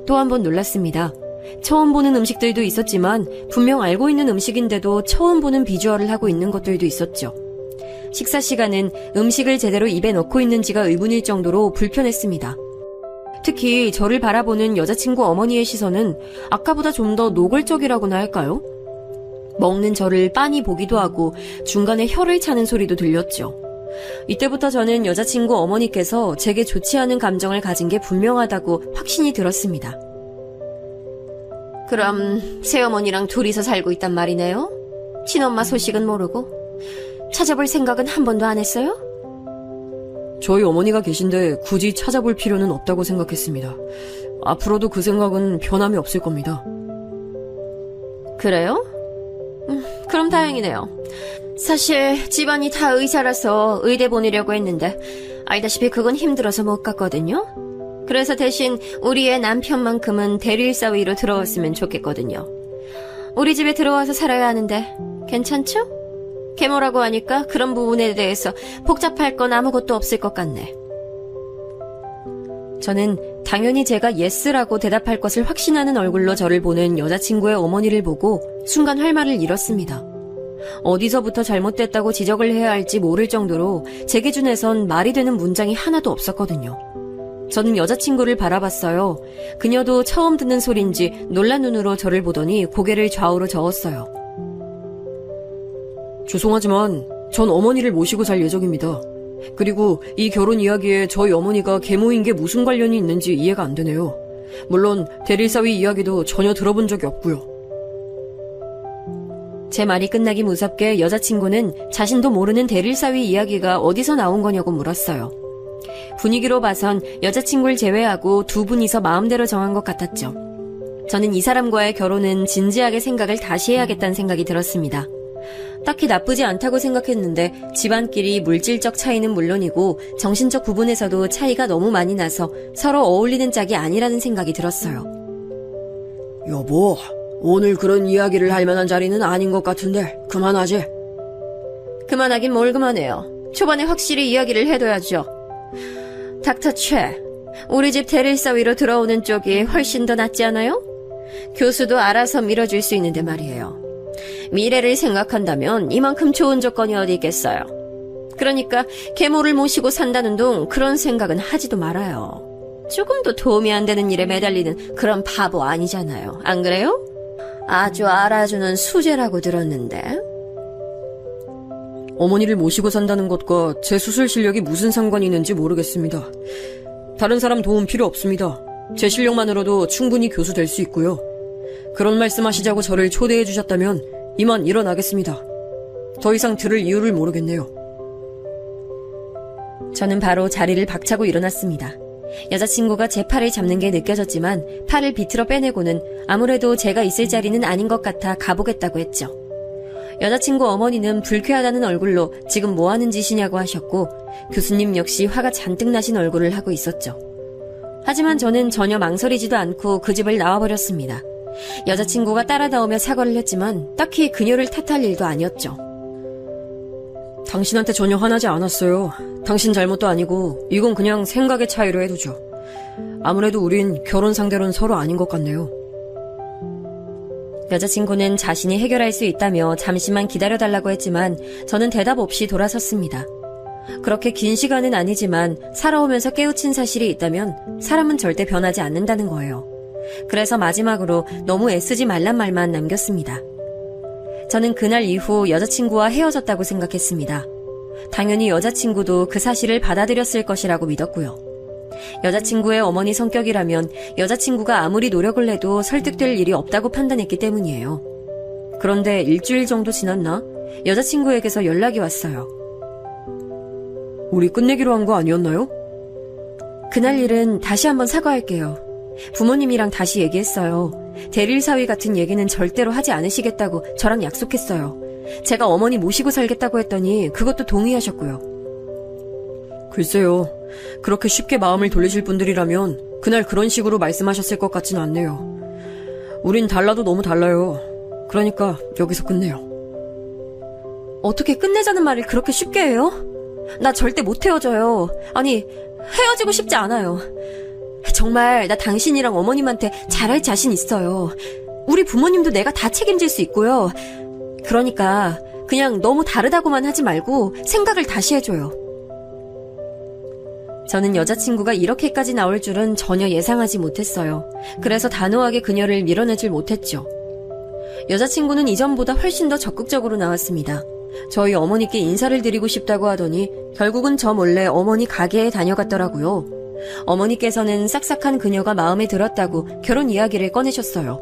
또 한 번 놀랐습니다. 처음 보는 음식들도 있었지만 분명 알고 있는 음식인데도 처음 보는 비주얼을 하고 있는 것들도 있었죠. 식사 시간은 음식을 제대로 입에 넣고 있는지가 의문일 정도로 불편했습니다. 특히 저를 바라보는 여자친구 어머니의 시선은 아까보다 좀 더 노골적이라고나 할까요? 먹는 저를 빤히 보기도 하고 중간에 혀를 차는 소리도 들렸죠. 이때부터 저는 여자친구 어머니께서 제게 좋지 않은 감정을 가진 게 분명하다고 확신이 들었습니다. 그럼 새어머니랑 둘이서 살고 있단 말이네요? 친엄마 소식은 모르고? 찾아볼 생각은 한 번도 안 했어요? 저희 어머니가 계신데 굳이 찾아볼 필요는 없다고 생각했습니다. 앞으로도 그 생각은 변함이 없을 겁니다. 그래요? 그럼 다행이네요. 사실 집안이 다 의사라서 의대 보내려고 했는데 알다시피 그건 힘들어서 못 갔거든요. 그래서 대신 우리 애 남편만큼은 대리일 사위로 들어왔으면 좋겠거든요. 우리 집에 들어와서 살아야 하는데 괜찮죠? 계모라고 하니까 그런 부분에 대해서 복잡할 건 아무것도 없을 것 같네. 저는 당연히 제가 예스라고 대답할 것을 확신하는 얼굴로 저를 보는 여자친구의 어머니를 보고 순간 할 말을 잃었습니다. 어디서부터 잘못됐다고 지적을 해야 할지 모를 정도로 제 기준에선 말이 되는 문장이 하나도 없었거든요. 저는 여자친구를 바라봤어요. 그녀도 처음 듣는 소린지 놀란 눈으로 저를 보더니 고개를 좌우로 저었어요. 죄송하지만 전 어머니를 모시고 살 예정입니다. 그리고 이 결혼 이야기에 저희 어머니가 계모인 게 무슨 관련이 있는지 이해가 안 되네요. 물론 대릴사위 이야기도 전혀 들어본 적이 없고요. 제 말이 끝나기 무섭게 여자친구는 자신도 모르는 대릴사위 이야기가 어디서 나온 거냐고 물었어요. 분위기로 봐선 여자친구를 제외하고 두 분이서 마음대로 정한 것 같았죠. 저는 이 사람과의 결혼은 진지하게 생각을 다시 해야겠다는 생각이 들었습니다. 딱히 나쁘지 않다고 생각했는데 집안끼리 물질적 차이는 물론이고 정신적 부분에서도 차이가 너무 많이 나서 서로 어울리는 짝이 아니라는 생각이 들었어요. 여보, 오늘 그런 이야기를 할 만한 자리는 아닌 것 같은데 그만하지? 그만하긴 뭘 그만해요. 초반에 확실히 이야기를 해둬야죠. 닥터 최, 우리 집 대릴사위로 들어오는 쪽이 훨씬 더 낫지 않아요? 교수도 알아서 밀어줄 수 있는데 말이에요. 미래를 생각한다면 이만큼 좋은 조건이 어디 있겠어요. 그러니까 계모를 모시고 산다는 동 그런 생각은 하지도 말아요. 조금도 도움이 안 되는 일에 매달리는 그런 바보 아니잖아요. 안 그래요? 아주 알아주는 수제라고 들었는데. 어머니를 모시고 산다는 것과 제 수술 실력이 무슨 상관이 있는지 모르겠습니다. 다른 사람 도움 필요 없습니다. 제 실력만으로도 충분히 교수 될 수 있고요. 그런 말씀하시자고 저를 초대해 주셨다면 이만 일어나겠습니다. 더 이상 들을 이유를 모르겠네요. 저는 바로 자리를 박차고 일어났습니다. 여자친구가 제 팔을 잡는 게 느껴졌지만 팔을 비틀어 빼내고는 아무래도 제가 있을 자리는 아닌 것 같아 가보겠다고 했죠. 여자친구 어머니는 불쾌하다는 얼굴로 지금 뭐 하는 짓이냐고 하셨고 교수님 역시 화가 잔뜩 나신 얼굴을 하고 있었죠. 하지만 저는 전혀 망설이지도 않고 그 집을 나와버렸습니다. 여자친구가 따라 나오며 사과를 했지만 딱히 그녀를 탓할 일도 아니었죠. 당신한테 전혀 화나지 않았어요. 당신 잘못도 아니고 이건 그냥 생각의 차이로 해두죠. 아무래도 우린 결혼 상대로는 서로 아닌 것 같네요. 여자친구는 자신이 해결할 수 있다며 잠시만 기다려달라고 했지만 저는 대답 없이 돌아섰습니다. 그렇게 긴 시간은 아니지만 살아오면서 깨우친 사실이 있다면 사람은 절대 변하지 않는다는 거예요. 그래서 마지막으로 너무 애쓰지 말란 말만 남겼습니다. 저는 그날 이후 여자친구와 헤어졌다고 생각했습니다. 당연히 여자친구도 그 사실을 받아들였을 것이라고 믿었고요. 여자친구의 어머니 성격이라면 여자친구가 아무리 노력을 해도 설득될 일이 없다고 판단했기 때문이에요. 그런데 일주일 정도 지났나? 여자친구에게서 연락이 왔어요. 우리 끝내기로 한 거 아니었나요? 그날 일은 다시 한번 사과할게요. 부모님이랑 다시 얘기했어요. 대릴 사위 같은 얘기는 절대로 하지 않으시겠다고 저랑 약속했어요. 제가 어머니 모시고 살겠다고 했더니 그것도 동의하셨고요. 글쎄요. 그렇게 쉽게 마음을 돌리실 분들이라면 그날 그런 식으로 말씀하셨을 것 같진 않네요. 우린 달라도 너무 달라요. 그러니까 여기서 끝내요. 어떻게 끝내자는 말을 그렇게 쉽게 해요? 나 절대 못 헤어져요. 아니, 헤어지고 싶지 않아요. 정말 나 당신이랑 어머님한테 잘할 자신 있어요. 우리 부모님도 내가 다 책임질 수 있고요. 그러니까 그냥 너무 다르다고만 하지 말고 생각을 다시 해줘요. 저는 여자친구가 이렇게까지 나올 줄은 전혀 예상하지 못했어요. 그래서 단호하게 그녀를 밀어내질 못했죠. 여자친구는 이전보다 훨씬 더 적극적으로 나왔습니다. 저희 어머니께 인사를 드리고 싶다고 하더니 결국은 저 몰래 어머니 가게에 다녀갔더라고요. 어머니께서는 싹싹한 그녀가 마음에 들었다고 결혼 이야기를 꺼내셨어요.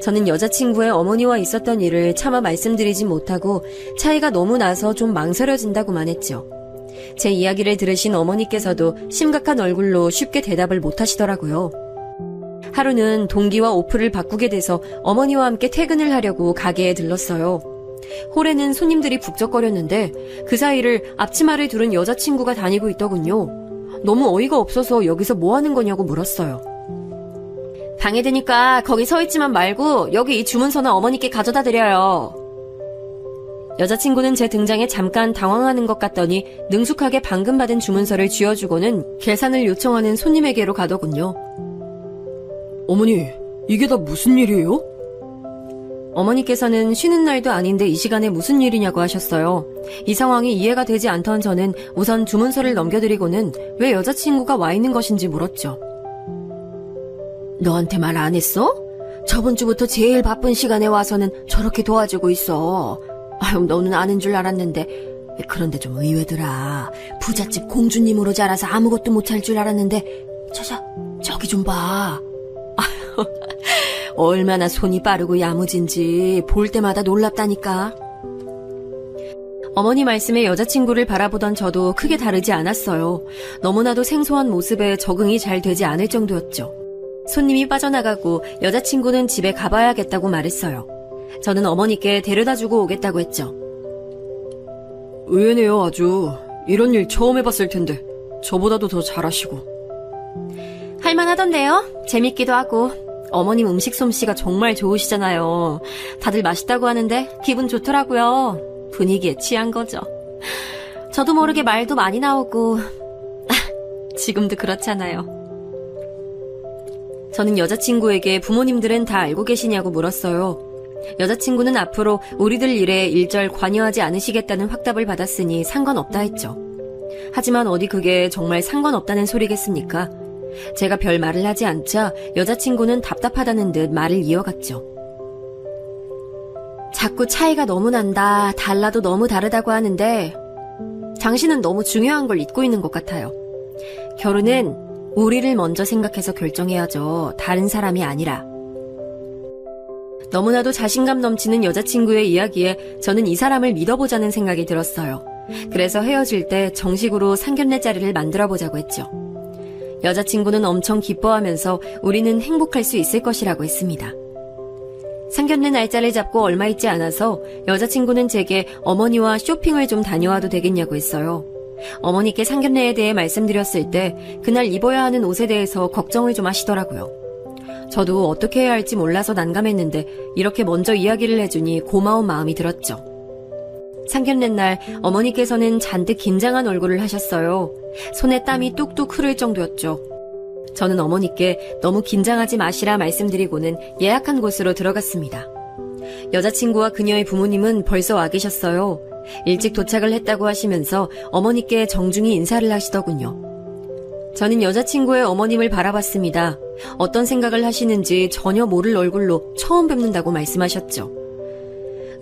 저는 여자친구의 어머니와 있었던 일을 차마 말씀드리진 못하고 차이가 너무 나서 좀 망설여진다고만 했죠. 제 이야기를 들으신 어머니께서도 심각한 얼굴로 쉽게 대답을 못하시더라고요. 하루는 동기와 오프를 바꾸게 돼서 어머니와 함께 퇴근을 하려고 가게에 들렀어요. 홀에는 손님들이 북적거렸는데 그 사이를 앞치마를 두른 여자친구가 다니고 있더군요. 너무 어이가 없어서 여기서 뭐 하는 거냐고 물었어요. 방해되니까 거기 서 있지만 말고 여기 이 주문서나 어머니께 가져다 드려요. 여자친구는 제 등장에 잠깐 당황하는 것 같더니 능숙하게 방금 받은 주문서를 쥐어주고는 계산을 요청하는 손님에게로 가더군요. 어머니, 이게 다 무슨 일이에요? 어머니께서는 쉬는 날도 아닌데 이 시간에 무슨 일이냐고 하셨어요. 이 상황이 이해가 되지 않던 저는 우선 주문서를 넘겨드리고는 왜 여자친구가 와 있는 것인지 물었죠. 너한테 말 안 했어? 저번 주부터 제일 바쁜 시간에 와서는 저렇게 도와주고 있어. 아유, 너는 아는 줄 알았는데. 그런데 좀 의외더라. 부잣집 공주님으로 자라서 아무것도 못할 줄 알았는데 저기 좀 봐. 아유, 얼마나 손이 빠르고 야무진지 볼 때마다 놀랍다니까. 어머니 말씀에 여자친구를 바라보던 저도 크게 다르지 않았어요. 너무나도 생소한 모습에 적응이 잘 되지 않을 정도였죠. 손님이 빠져나가고 여자친구는 집에 가봐야겠다고 말했어요. 저는 어머니께 데려다주고 오겠다고 했죠. 의외네요, 아주. 이런 일 처음 해봤을 텐데 저보다도 더 잘하시고. 할만하던데요? 재밌기도 하고. 어머님 음식 솜씨가 정말 좋으시잖아요. 다들 맛있다고 하는데 기분 좋더라고요. 분위기에 취한 거죠. 저도 모르게 말도 많이 나오고 지금도 그렇잖아요. 저는 여자친구에게 부모님들은 다 알고 계시냐고 물었어요. 여자친구는 앞으로 우리들 일에 일절 관여하지 않으시겠다는 확답을 받았으니 상관없다 했죠. 하지만 어디 그게 정말 상관없다는 소리겠습니까? 제가 별 말을 하지 않자 여자친구는 답답하다는 듯 말을 이어갔죠. 자꾸 차이가 너무 난다, 달라도 너무 다르다고 하는데 당신은 너무 중요한 걸 잊고 있는 것 같아요. 결혼은 우리를 먼저 생각해서 결정해야죠. 다른 사람이 아니라. 너무나도 자신감 넘치는 여자친구의 이야기에 저는 이 사람을 믿어보자는 생각이 들었어요. 그래서 헤어질 때 정식으로 상견례 자리를 만들어보자고 했죠. 여자친구는 엄청 기뻐하면서 우리는 행복할 수 있을 것이라고 했습니다. 상견례 날짜를 잡고 얼마 있지 않아서 여자친구는 제게 어머니와 쇼핑을 좀 다녀와도 되겠냐고 했어요. 어머니께 상견례에 대해 말씀드렸을 때 그날 입어야 하는 옷에 대해서 걱정을 좀 하시더라고요. 저도 어떻게 해야 할지 몰라서 난감했는데 이렇게 먼저 이야기를 해주니 고마운 마음이 들었죠. 상견례 날 어머니께서는 잔뜩 긴장한 얼굴을 하셨어요. 손에 땀이 뚝뚝 흐를 정도였죠. 저는 어머니께 너무 긴장하지 마시라 말씀드리고는 예약한 곳으로 들어갔습니다. 여자친구와 그녀의 부모님은 벌써 와 계셨어요. 일찍 도착을 했다고 하시면서 어머니께 정중히 인사를 하시더군요. 저는 여자친구의 어머님을 바라봤습니다. 어떤 생각을 하시는지 전혀 모를 얼굴로 처음 뵙는다고 말씀하셨죠.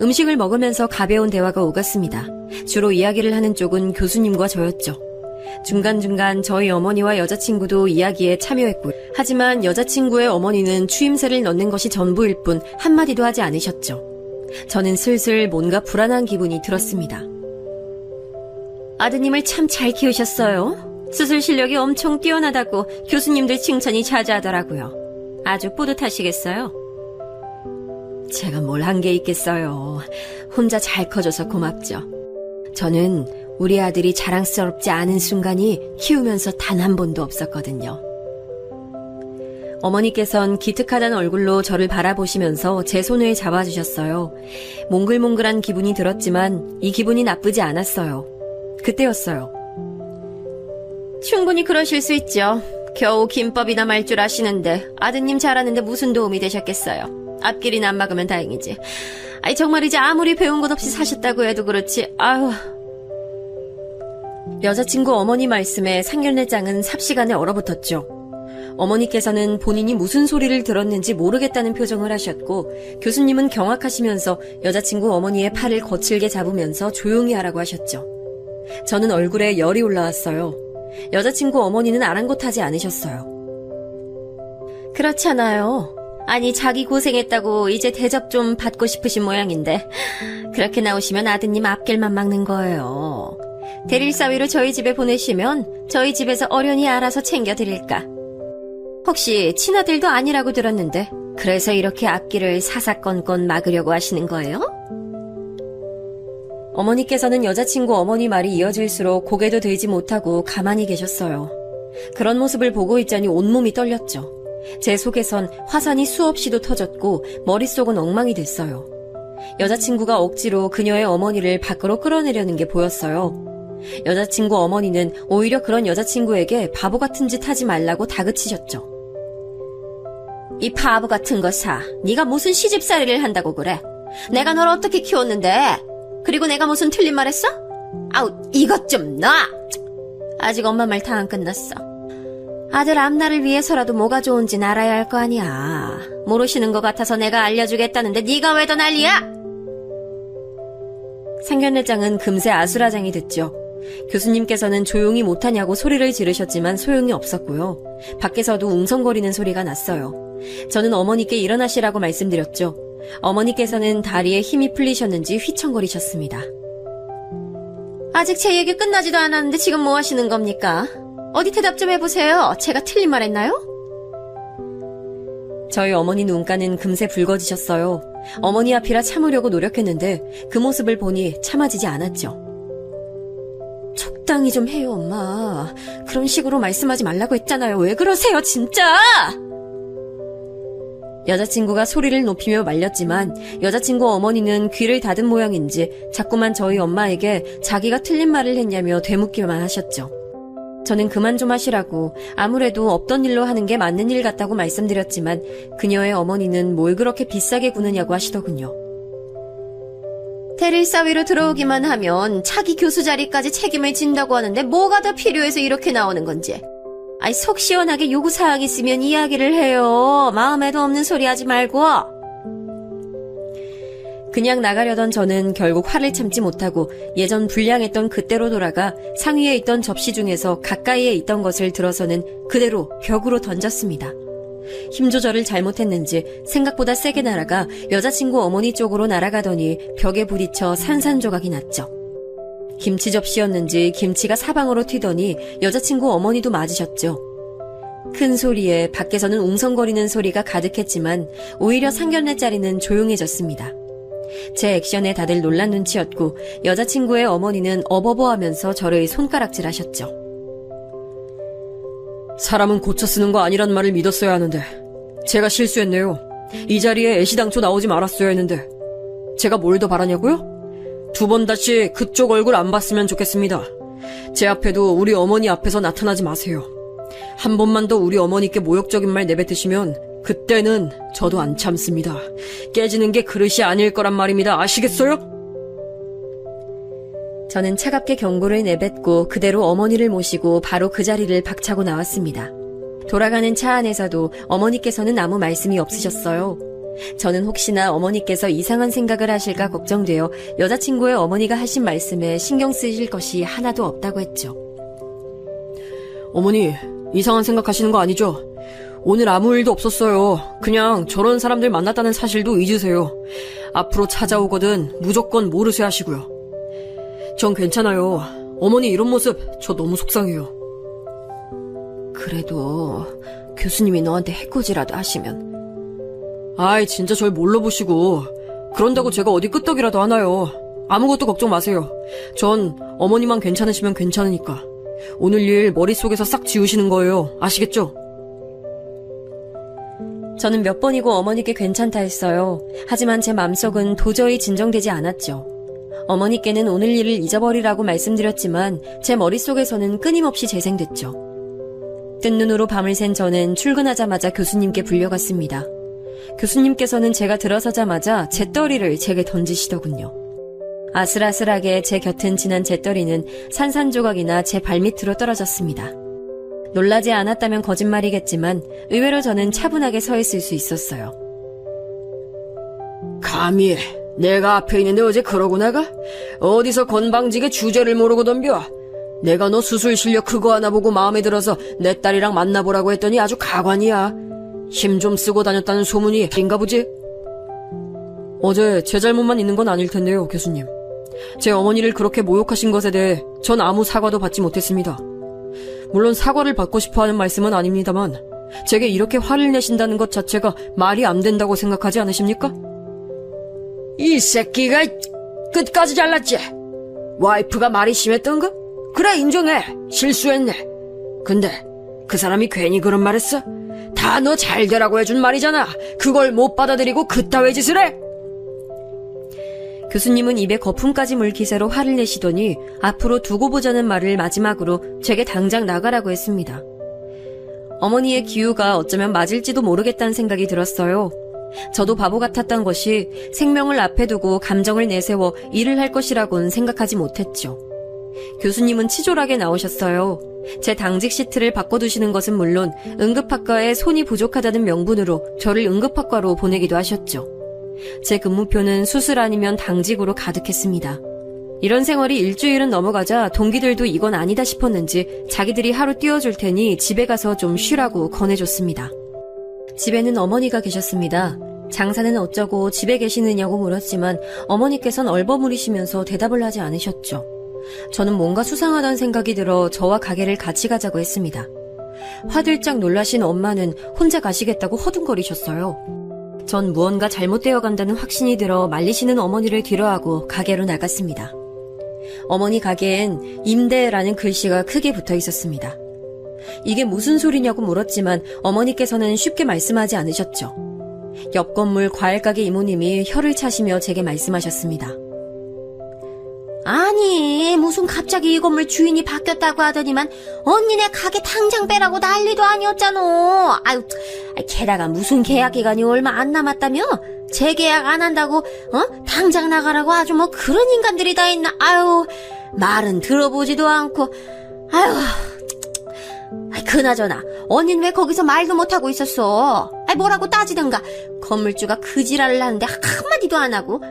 음식을 먹으면서 가벼운 대화가 오갔습니다. 주로 이야기를 하는 쪽은 교수님과 저였죠. 중간중간 저희 어머니와 여자친구도 이야기에 참여했고요. 하지만 여자친구의 어머니는 추임새를 넣는 것이 전부일 뿐 한마디도 하지 않으셨죠. 저는 슬슬 뭔가 불안한 기분이 들었습니다. 아드님을 참 잘 키우셨어요. 수술 실력이 엄청 뛰어나다고 교수님들 칭찬이 자자하더라고요. 아주 뿌듯하시겠어요? 제가 뭘 한 게 있겠어요. 혼자 잘 커줘서 고맙죠. 저는 우리 아들이 자랑스럽지 않은 순간이 키우면서 단 한 번도 없었거든요. 어머니께선 기특하다는 얼굴로 저를 바라보시면서 제 손을 잡아주셨어요. 몽글몽글한 기분이 들었지만 이 기분이 나쁘지 않았어요. 그때였어요. 충분히 그러실 수 있죠. 겨우 김밥이나 말 줄 아시는데 아드님 잘하는데 무슨 도움이 되셨겠어요. 앞길이나 안 막으면 다행이지. 아이 정말이지 아무리 배운 것 없이 사셨다고 해도 그렇지. 아유. 여자친구 어머니 말씀에 상견례장은 삽시간에 얼어붙었죠. 어머니께서는 본인이 무슨 소리를 들었는지 모르겠다는 표정을 하셨고 교수님은 경악하시면서 여자친구 어머니의 팔을 거칠게 잡으면서 조용히 하라고 하셨죠. 저는 얼굴에 열이 올라왔어요. 여자친구 어머니는 아랑곳하지 않으셨어요. 그렇잖아요. 아니 자기 고생했다고 이제 대접 좀 받고 싶으신 모양인데 그렇게 나오시면 아드님 앞길만 막는 거예요. 대릴사위로 저희 집에 보내시면 저희 집에서 어련히 알아서 챙겨드릴까. 혹시 친아들도 아니라고 들었는데 그래서 이렇게 앞길을 사사건건 막으려고 하시는 거예요? 어머니께서는 여자친구 어머니 말이 이어질수록 고개도 들지 못하고 가만히 계셨어요. 그런 모습을 보고 있자니 온몸이 떨렸죠. 제 속에선 화산이 수없이도 터졌고 머릿속은 엉망이 됐어요. 여자친구가 억지로 그녀의 어머니를 밖으로 끌어내려는 게 보였어요. 여자친구 어머니는 오히려 그런 여자친구에게 바보 같은 짓 하지 말라고 다그치셨죠. 이 바보 같은 거 사. 네가 무슨 시집살이를 한다고 그래. 내가 널 어떻게 키웠는데. 그리고 내가 무슨 틀린 말 했어? 아우 이것 좀 놔. 아직 엄마 말 다 안 끝났어. 아들 앞날을 위해서라도 뭐가 좋은지 알아야 할 거 아니야. 모르시는 것 같아서 내가 알려주겠다는데 네가 왜 더 난리야? 상견례장은 금세 아수라장이 됐죠. 교수님께서는 조용히 못하냐고 소리를 지르셨지만 소용이 없었고요. 밖에서도 웅성거리는 소리가 났어요. 저는 어머니께 일어나시라고 말씀드렸죠. 어머니께서는 다리에 힘이 풀리셨는지 휘청거리셨습니다. 아직 제 얘기 끝나지도 않았는데 지금 뭐 하시는 겁니까? 어디 대답 좀 해보세요. 제가 틀린 말 했나요? 저희 어머니 눈가는 금세 붉어지셨어요. 어머니 앞이라 참으려고 노력했는데 그 모습을 보니 참아지지 않았죠. 적당히 좀 해요, 엄마. 그런 식으로 말씀하지 말라고 했잖아요. 왜 그러세요, 진짜! 여자친구가 소리를 높이며 말렸지만 여자친구 어머니는 귀를 닫은 모양인지 자꾸만 저희 엄마에게 자기가 틀린 말을 했냐며 되묻기만 하셨죠. 저는 그만 좀 하시라고 아무래도 없던 일로 하는 게 맞는 일 같다고 말씀드렸지만 그녀의 어머니는 뭘 그렇게 비싸게 구느냐고 하시더군요. 대릴사위로 들어오기만 하면 차기 교수 자리까지 책임을 진다고 하는데 뭐가 더 필요해서 이렇게 나오는 건지. 아이 속 시원하게 요구사항 있으면 이야기를 해요. 마음에도 없는 소리 하지 말고. 그냥 나가려던 저는 결국 화를 참지 못하고 예전 불량했던 그때로 돌아가 상위에 있던 접시 중에서 가까이에 있던 것을 들어서는 그대로 벽으로 던졌습니다. 힘 조절을 잘못했는지 생각보다 세게 날아가 여자친구 어머니 쪽으로 날아가더니 벽에 부딪혀 산산조각이 났죠. 김치 접시였는지 김치가 사방으로 튀더니 여자친구 어머니도 맞으셨죠. 큰 소리에 밖에서는 웅성거리는 소리가 가득했지만 오히려 상견례 자리는 조용해졌습니다. 제 액션에 다들 놀란 눈치였고 여자친구의 어머니는 어버버하면서 저를 손가락질하셨죠. 사람은 고쳐 쓰는 거 아니란 말을 믿었어야 하는데 제가 실수했네요. 이 자리에 애시당초 나오지 말았어야 했는데 제가 뭘 더 바라냐고요? 2번 다시 그쪽 얼굴 안 봤으면 좋겠습니다. 제 앞에도 우리 어머니 앞에서 나타나지 마세요. 한 번만 더 우리 어머니께 모욕적인 말 내뱉으시면 그때는 저도 안 참습니다. 깨지는 게 그릇이 아닐 거란 말입니다. 아시겠어요? 저는 차갑게 경고를 내뱉고 그대로 어머니를 모시고 바로 그 자리를 박차고 나왔습니다. 돌아가는 차 안에서도 어머니께서는 아무 말씀이 없으셨어요. 저는 혹시나 어머니께서 이상한 생각을 하실까 걱정되어 여자친구의 어머니가 하신 말씀에 신경 쓰실 것이 하나도 없다고 했죠. 어머니, 이상한 생각하시는 거 아니죠? 오늘 아무 일도 없었어요. 그냥 저런 사람들 만났다는 사실도 잊으세요. 앞으로 찾아오거든 무조건 모르쇠 하시고요. 전 괜찮아요. 어머니 이런 모습 저 너무 속상해요. 그래도 교수님이 너한테 해코지라도 하시면. 아이 진짜 절 뭘로 보시고. 그런다고 제가 어디 끄떡이라도 하나요. 아무것도 걱정 마세요. 전 어머니만 괜찮으시면 괜찮으니까. 오늘 일 머릿속에서 싹 지우시는 거예요. 아시겠죠? 저는 몇 번이고 어머니께 괜찮다 했어요. 하지만 제 맘속은 도저히 진정되지 않았죠. 어머니께는 오늘 일을 잊어버리라고 말씀드렸지만 제 머릿속에서는 끊임없이 재생됐죠. 뜬 눈으로 밤을 샌 저는 출근하자마자 교수님께 불려갔습니다. 교수님께서는 제가 들어서자마자 잿더리를 제게 던지시더군요. 아슬아슬하게 제 곁은 지난 잿더리는 산산조각이나 제 발밑으로 떨어졌습니다. 놀라지 않았다면 거짓말이겠지만 의외로 저는 차분하게 서 있을 수 있었어요. 감히 내가 앞에 있는데 어제 그러고 나가? 어디서 건방지게 주제를 모르고 덤벼? 내가 너 수술 실력 그거 하나 보고 마음에 들어서 내 딸이랑 만나보라고 했더니 아주 가관이야. 힘 좀 쓰고 다녔다는 소문이 인가 보지? 어제 제 잘못만 있는 건 아닐 텐데요, 교수님. 제 어머니를 그렇게 모욕하신 것에 대해 전 아무 사과도 받지 못했습니다. 물론 사과를 받고 싶어하는 말씀은 아닙니다만 제게 이렇게 화를 내신다는 것 자체가 말이 안 된다고 생각하지 않으십니까? 이 새끼가 끝까지 잘났지? 와이프가 말이 심했던가? 그래 인정해. 실수했네. 근데 그 사람이 괜히 그런 말 했어? 다 너 잘되라고 해준 말이잖아. 그걸 못 받아들이고 그따위 짓을 해? 교수님은 입에 거품까지 물 기세로 화를 내시더니 앞으로 두고 보자는 말을 마지막으로 제게 당장 나가라고 했습니다. 어머니의 기우가 어쩌면 맞을지도 모르겠다는 생각이 들었어요. 저도 바보 같았던 것이 생명을 앞에 두고 감정을 내세워 일을 할 것이라고는 생각하지 못했죠. 교수님은 치졸하게 나오셨어요. 제 당직 시트를 바꿔두시는 것은 물론 응급학과에 손이 부족하다는 명분으로 저를 응급학과로 보내기도 하셨죠. 제 근무표는 수술 아니면 당직으로 가득했습니다. 이런 생활이 일주일은 넘어가자 동기들도 이건 아니다 싶었는지 자기들이 하루 띄워줄 테니 집에 가서 좀 쉬라고 권해줬습니다. 집에는 어머니가 계셨습니다. 장사는 어쩌고 집에 계시느냐고 물었지만 어머니께선 얼버무리시면서 대답을 하지 않으셨죠. 저는 뭔가 수상하다는 생각이 들어 저와 가게를 같이 가자고 했습니다. 화들짝 놀라신 엄마는 혼자 가시겠다고 허둥거리셨어요. 전 무언가 잘못되어 간다는 확신이 들어 말리시는 어머니를 뒤로하고 가게로 나갔습니다. 어머니 가게엔 임대라는 글씨가 크게 붙어 있었습니다. 이게 무슨 소리냐고 물었지만 어머니께서는 쉽게 말씀하지 않으셨죠. 옆 건물 과일가게 이모님이 혀를 차시며 제게 말씀하셨습니다. 아니 무슨 갑자기 이 건물 주인이 바뀌었다고 하더니만 언니네 가게 당장 빼라고 난리도 아니었잖아. 아유, 게다가 무슨 계약 기간이 얼마 안 남았다며? 재계약 안 한다고 당장 나가라고 아주 뭐 그런 인간들이 다 있나. 아유, 말은 들어보지도 않고. 아유, 그나저나 언니는 왜 거기서 말도 못하고 있었어? 뭐라고 따지든가. 건물주가 그 지랄을 하는데 한마디도 안 하고.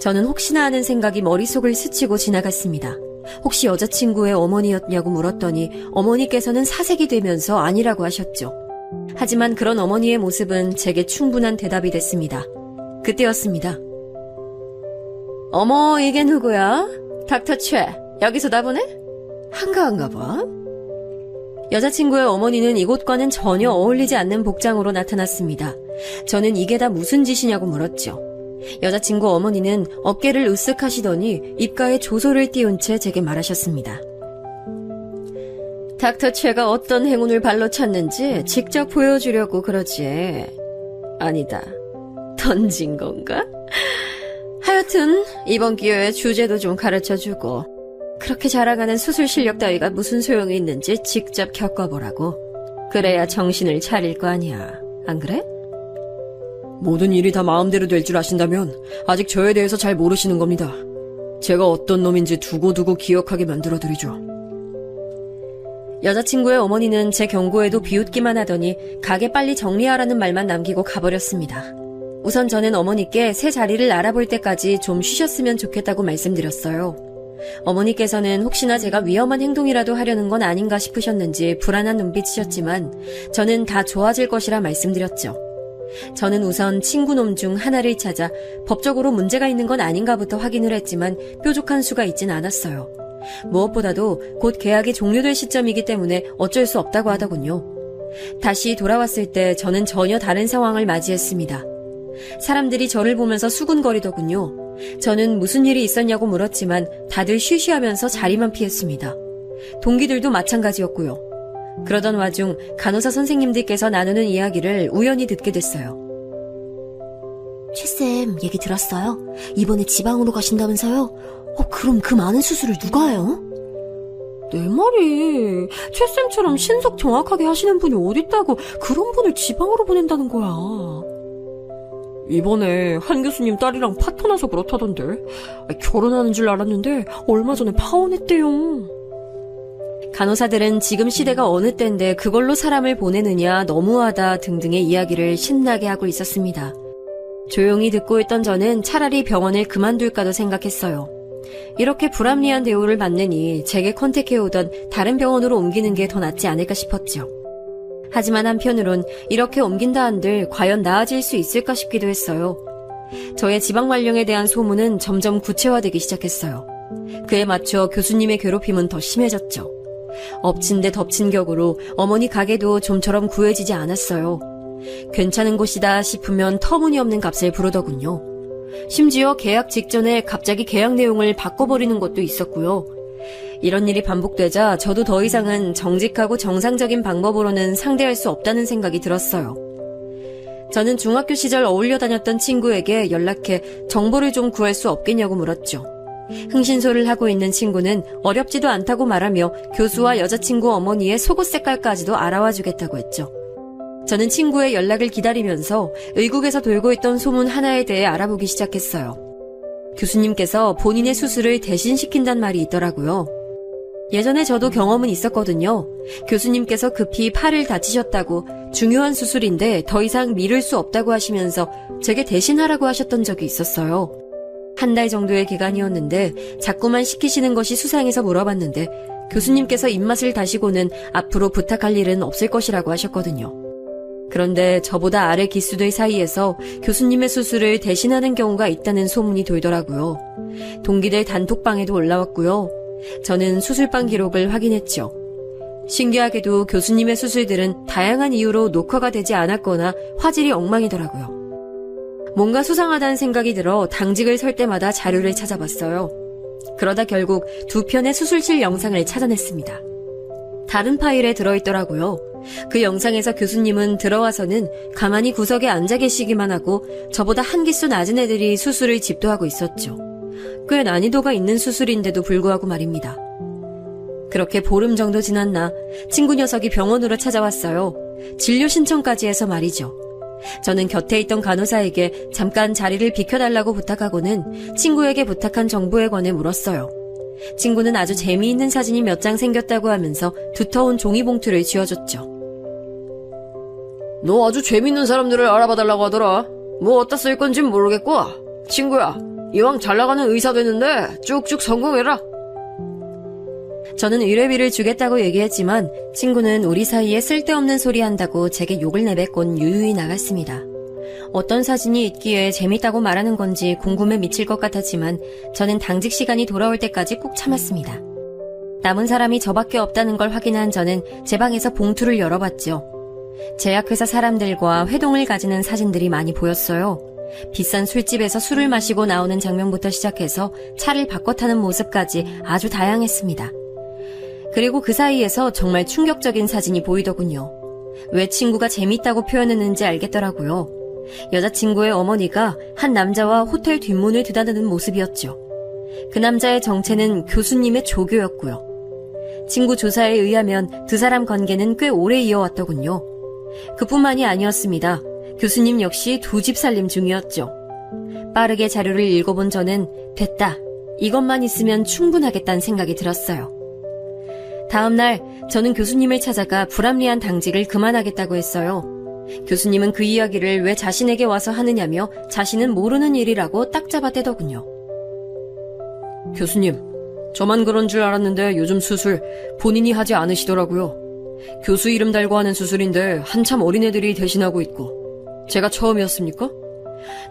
저는 혹시나 하는 생각이 머릿속을 스치고 지나갔습니다. 혹시 여자친구의 어머니였냐고 물었더니 어머니께서는 사색이 되면서 아니라고 하셨죠. 하지만 그런 어머니의 모습은 제게 충분한 대답이 됐습니다. 그때였습니다. 어머, 이게 누구야? 닥터 최, 여기서 나보네? 한가한가 봐. 여자친구의 어머니는 이곳과는 전혀 어울리지 않는 복장으로 나타났습니다. 저는 이게 다 무슨 짓이냐고 물었죠. 여자친구 어머니는 어깨를 으쓱 하시더니 입가에 조소를 띄운 채 제게 말하셨습니다. 닥터 최가 어떤 행운을 발로 찼는지 직접 보여주려고 그러지. 아니다. 던진 건가? 하여튼 이번 기회에 주제도 좀 가르쳐주고 그렇게 자랑하는 수술 실력 따위가 무슨 소용이 있는지 직접 겪어보라고. 그래야 정신을 차릴 거 아니야. 안 그래? 모든 일이 다 마음대로 될 줄 아신다면 아직 저에 대해서 잘 모르시는 겁니다. 제가 어떤 놈인지 두고두고 기억하게 만들어드리죠. 여자친구의 어머니는 제 경고에도 비웃기만 하더니 가게 빨리 정리하라는 말만 남기고 가버렸습니다. 우선 저는 어머니께 새 자리를 알아볼 때까지 좀 쉬셨으면 좋겠다고 말씀드렸어요. 어머니께서는 혹시나 제가 위험한 행동이라도 하려는 건 아닌가 싶으셨는지 불안한 눈빛이셨지만 저는 다 좋아질 것이라 말씀드렸죠. 저는 우선 친구놈 중 하나를 찾아 법적으로 문제가 있는 건 아닌가부터 확인을 했지만 뾰족한 수가 있진 않았어요. 무엇보다도 곧 계약이 종료될 시점이기 때문에 어쩔 수 없다고 하더군요. 다시 돌아왔을 때 저는 전혀 다른 상황을 맞이했습니다. 사람들이 저를 보면서 수군거리더군요. 저는 무슨 일이 있었냐고 물었지만 다들 쉬쉬하면서 자리만 피했습니다. 동기들도 마찬가지였고요. 그러던 와중 간호사 선생님들께서 나누는 이야기를 우연히 듣게 됐어요. 최쌤 얘기 들었어요? 이번에 지방으로 가신다면서요? 그럼 그 많은 수술을 누가 해요? 내 말이 최쌤처럼 신속 정확하게 하시는 분이 어딨다고 그런 분을 지방으로 보낸다는 거야. 이번에 한 교수님 딸이랑 파토나서 그렇다던데. 결혼하는 줄 알았는데 얼마 전에 파혼했대요. 간호사들은 지금 시대가 어느 때인데 그걸로 사람을 보내느냐 너무하다 등등의 이야기를 신나게 하고 있었습니다. 조용히 듣고 있던 저는 차라리 병원을 그만둘까도 생각했어요. 이렇게 불합리한 대우를 받느니 제게 컨택해오던 다른 병원으로 옮기는 게 더 낫지 않을까 싶었죠. 하지만 한편으론 이렇게 옮긴다 한들 과연 나아질 수 있을까 싶기도 했어요. 저의 지방 발령에 대한 소문은 점점 구체화되기 시작했어요. 그에 맞춰 교수님의 괴롭힘은 더 심해졌죠. 엎친 데 덮친 격으로 어머니 가게도 좀처럼 구해지지 않았어요. 괜찮은 곳이다 싶으면 터무니없는 값을 부르더군요. 심지어 계약 직전에 갑자기 계약 내용을 바꿔버리는 것도 있었고요. 이런 일이 반복되자 저도 더 이상은 정직하고 정상적인 방법으로는 상대할 수 없다는 생각이 들었어요. 저는 중학교 시절 어울려 다녔던 친구에게 연락해 정보를 좀 구할 수 없겠냐고 물었죠. 흥신소를 하고 있는 친구는 어렵지도 않다고 말하며 교수와 여자친구 어머니의 속옷 색깔까지도 알아와 주겠다고 했죠. 저는 친구의 연락을 기다리면서 의국에서 돌고 있던 소문 하나에 대해 알아보기 시작했어요. 교수님께서 본인의 수술을 대신 시킨단 말이 있더라고요. 예전에 저도 경험은 있었거든요. 교수님께서 급히 팔을 다치셨다고 중요한 수술인데 더 이상 미룰 수 없다고 하시면서 제게 대신하라고 하셨던 적이 있었어요. 한 달 정도의 기간이었는데 자꾸만 시키시는 것이 수상해서 물어봤는데 교수님께서 입맛을 다시고는 앞으로 부탁할 일은 없을 것이라고 하셨거든요. 그런데 저보다 아래 기수들 사이에서 교수님의 수술을 대신하는 경우가 있다는 소문이 돌더라고요. 동기들 단톡방에도 올라왔고요. 저는 수술방 기록을 확인했죠. 신기하게도 교수님의 수술들은 다양한 이유로 녹화가 되지 않았거나 화질이 엉망이더라고요. 뭔가 수상하다는 생각이 들어 당직을 설 때마다 자료를 찾아봤어요. 그러다 결국 2편의 수술실 영상을 찾아냈습니다. 다른 파일에 들어있더라고요. 그 영상에서 교수님은 들어와서는 가만히 구석에 앉아 계시기만 하고 저보다 한 기수 낮은 애들이 수술을 집도하고 있었죠. 꽤 난이도가 있는 수술인데도 불구하고 말입니다. 그렇게 보름 정도 지났나 친구 녀석이 병원으로 찾아왔어요. 진료 신청까지 해서 말이죠. 저는 곁에 있던 간호사에게 잠깐 자리를 비켜달라고 부탁하고는 친구에게 부탁한 정보에 관해 물었어요. 친구는 아주 재미있는 사진이 몇 장 생겼다고 하면서 두터운 종이봉투를 쥐어줬죠. 너 아주 재밌는 사람들을 알아봐달라고 하더라. 뭐 어디다 쓸 건진 모르겠고. 친구야, 이왕 잘나가는 의사 되는데 쭉쭉 성공해라. 저는 의뢰비를 주겠다고 얘기했지만 친구는 우리 사이에 쓸데없는 소리 한다고 제게 욕을 내뱉곤 유유히 나갔습니다. 어떤 사진이 있기에 재밌다고 말하는 건지 궁금해 미칠 것 같았지만 저는 당직 시간이 돌아올 때까지 꾹 참았습니다. 남은 사람이 저밖에 없다는 걸 확인한 저는 제 방에서 봉투를 열어봤죠. 제약회사 사람들과 회동을 가지는 사진들이 많이 보였어요. 비싼 술집에서 술을 마시고 나오는 장면부터 시작해서 차를 바꿔 타는 모습까지 아주 다양했습니다. 그리고 그 사이에서 정말 충격적인 사진이 보이더군요. 왜 친구가 재밌다고 표현했는지 알겠더라고요. 여자친구의 어머니가 한 남자와 호텔 뒷문을 드다드는 모습이었죠. 그 남자의 정체는 교수님의 조교였고요. 친구 조사에 의하면 두 사람 관계는 꽤 오래 이어왔더군요. 그뿐만이 아니었습니다. 교수님 역시 2집 살림 중이었죠. 빠르게 자료를 읽어본 저는 됐다. 이것만 있으면 충분하겠다는 생각이 들었어요. 다음 날 저는 교수님을 찾아가 불합리한 당직을 그만하겠다고 했어요. 교수님은 그 이야기를 왜 자신에게 와서 하느냐며 자신은 모르는 일이라고 딱 잡아대더군요. 교수님, 저만 그런 줄 알았는데 요즘 수술 본인이 하지 않으시더라고요. 교수 이름 달고 하는 수술인데 한참 어린애들이 대신하고 있고. 제가 처음이었습니까?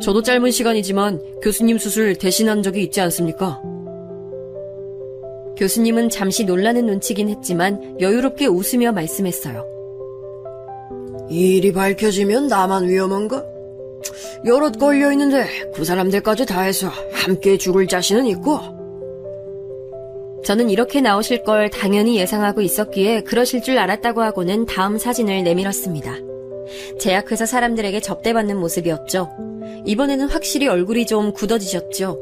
저도 짧은 시간이지만 교수님 수술 대신한 적이 있지 않습니까? 교수님은 잠시 놀라는 눈치긴 했지만 여유롭게 웃으며 말씀했어요. 이 일이 밝혀지면 나만 위험한가? 여럿 걸려있는데 그 사람들까지 다 해서 함께 죽을 자신은 있고. 저는 이렇게 나오실 걸 당연히 예상하고 있었기에 그러실 줄 알았다고 하고는 다음 사진을 내밀었습니다. 제약회사 사람들에게 접대받는 모습이었죠. 이번에는 확실히 얼굴이 좀 굳어지셨죠.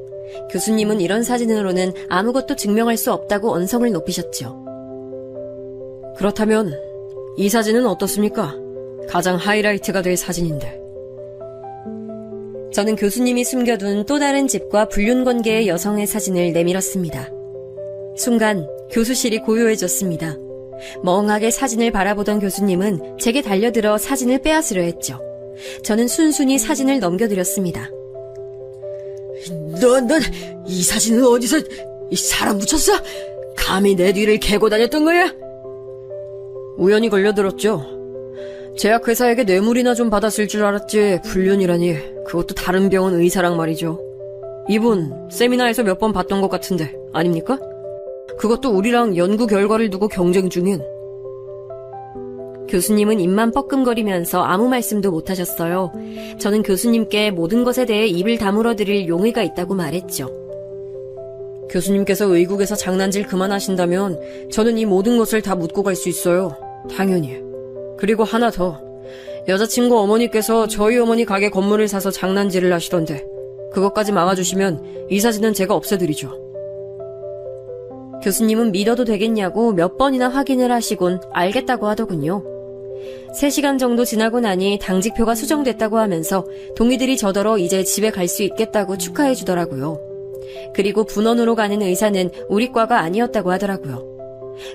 교수님은 이런 사진으로는 아무것도 증명할 수 없다고 언성을 높이셨죠. 그렇다면 이 사진은 어떻습니까? 가장 하이라이트가 될 사진인데. 저는 교수님이 숨겨둔 또 다른 집과 불륜관계의 여성의 사진을 내밀었습니다. 순간 교수실이 고요해졌습니다. 멍하게 사진을 바라보던 교수님은 제게 달려들어 사진을 빼앗으려 했죠. 저는 순순히 사진을 넘겨드렸습니다. 넌 이 사진은 어디서 사람 묻혔어? 감히 내 뒤를 캐고 다녔던 거야? 우연히 걸려들었죠. 제약회사에게 뇌물이나 좀 받았을 줄 알았지 불륜이라니. 그것도 다른 병원 의사랑 말이죠. 이분 세미나에서 몇 번 봤던 것 같은데 아닙니까? 그것도 우리랑 연구 결과를 두고 경쟁 중인. 교수님은 입만 뻐끔거리면서 아무 말씀도 못하셨어요. 저는 교수님께 모든 것에 대해 입을 다물어 드릴 용의가 있다고 말했죠. 교수님께서 의국에서 장난질 그만하신다면 저는 이 모든 것을 다 묻고 갈 수 있어요. 당연히. 그리고 하나 더. 여자친구 어머니께서 저희 어머니 가게 건물을 사서 장난질을 하시던데 그것까지 막아주시면 이 사진은 제가 없애드리죠. 교수님은 믿어도 되겠냐고 몇 번이나 확인을 하시곤 알겠다고 하더군요. 3시간 정도 지나고 나니 당직표가 수정됐다고 하면서 동의들이 저더러 이제 집에 갈 수 있겠다고 축하해 주더라고요. 그리고 분원으로 가는 의사는 우리 과가 아니었다고 하더라고요.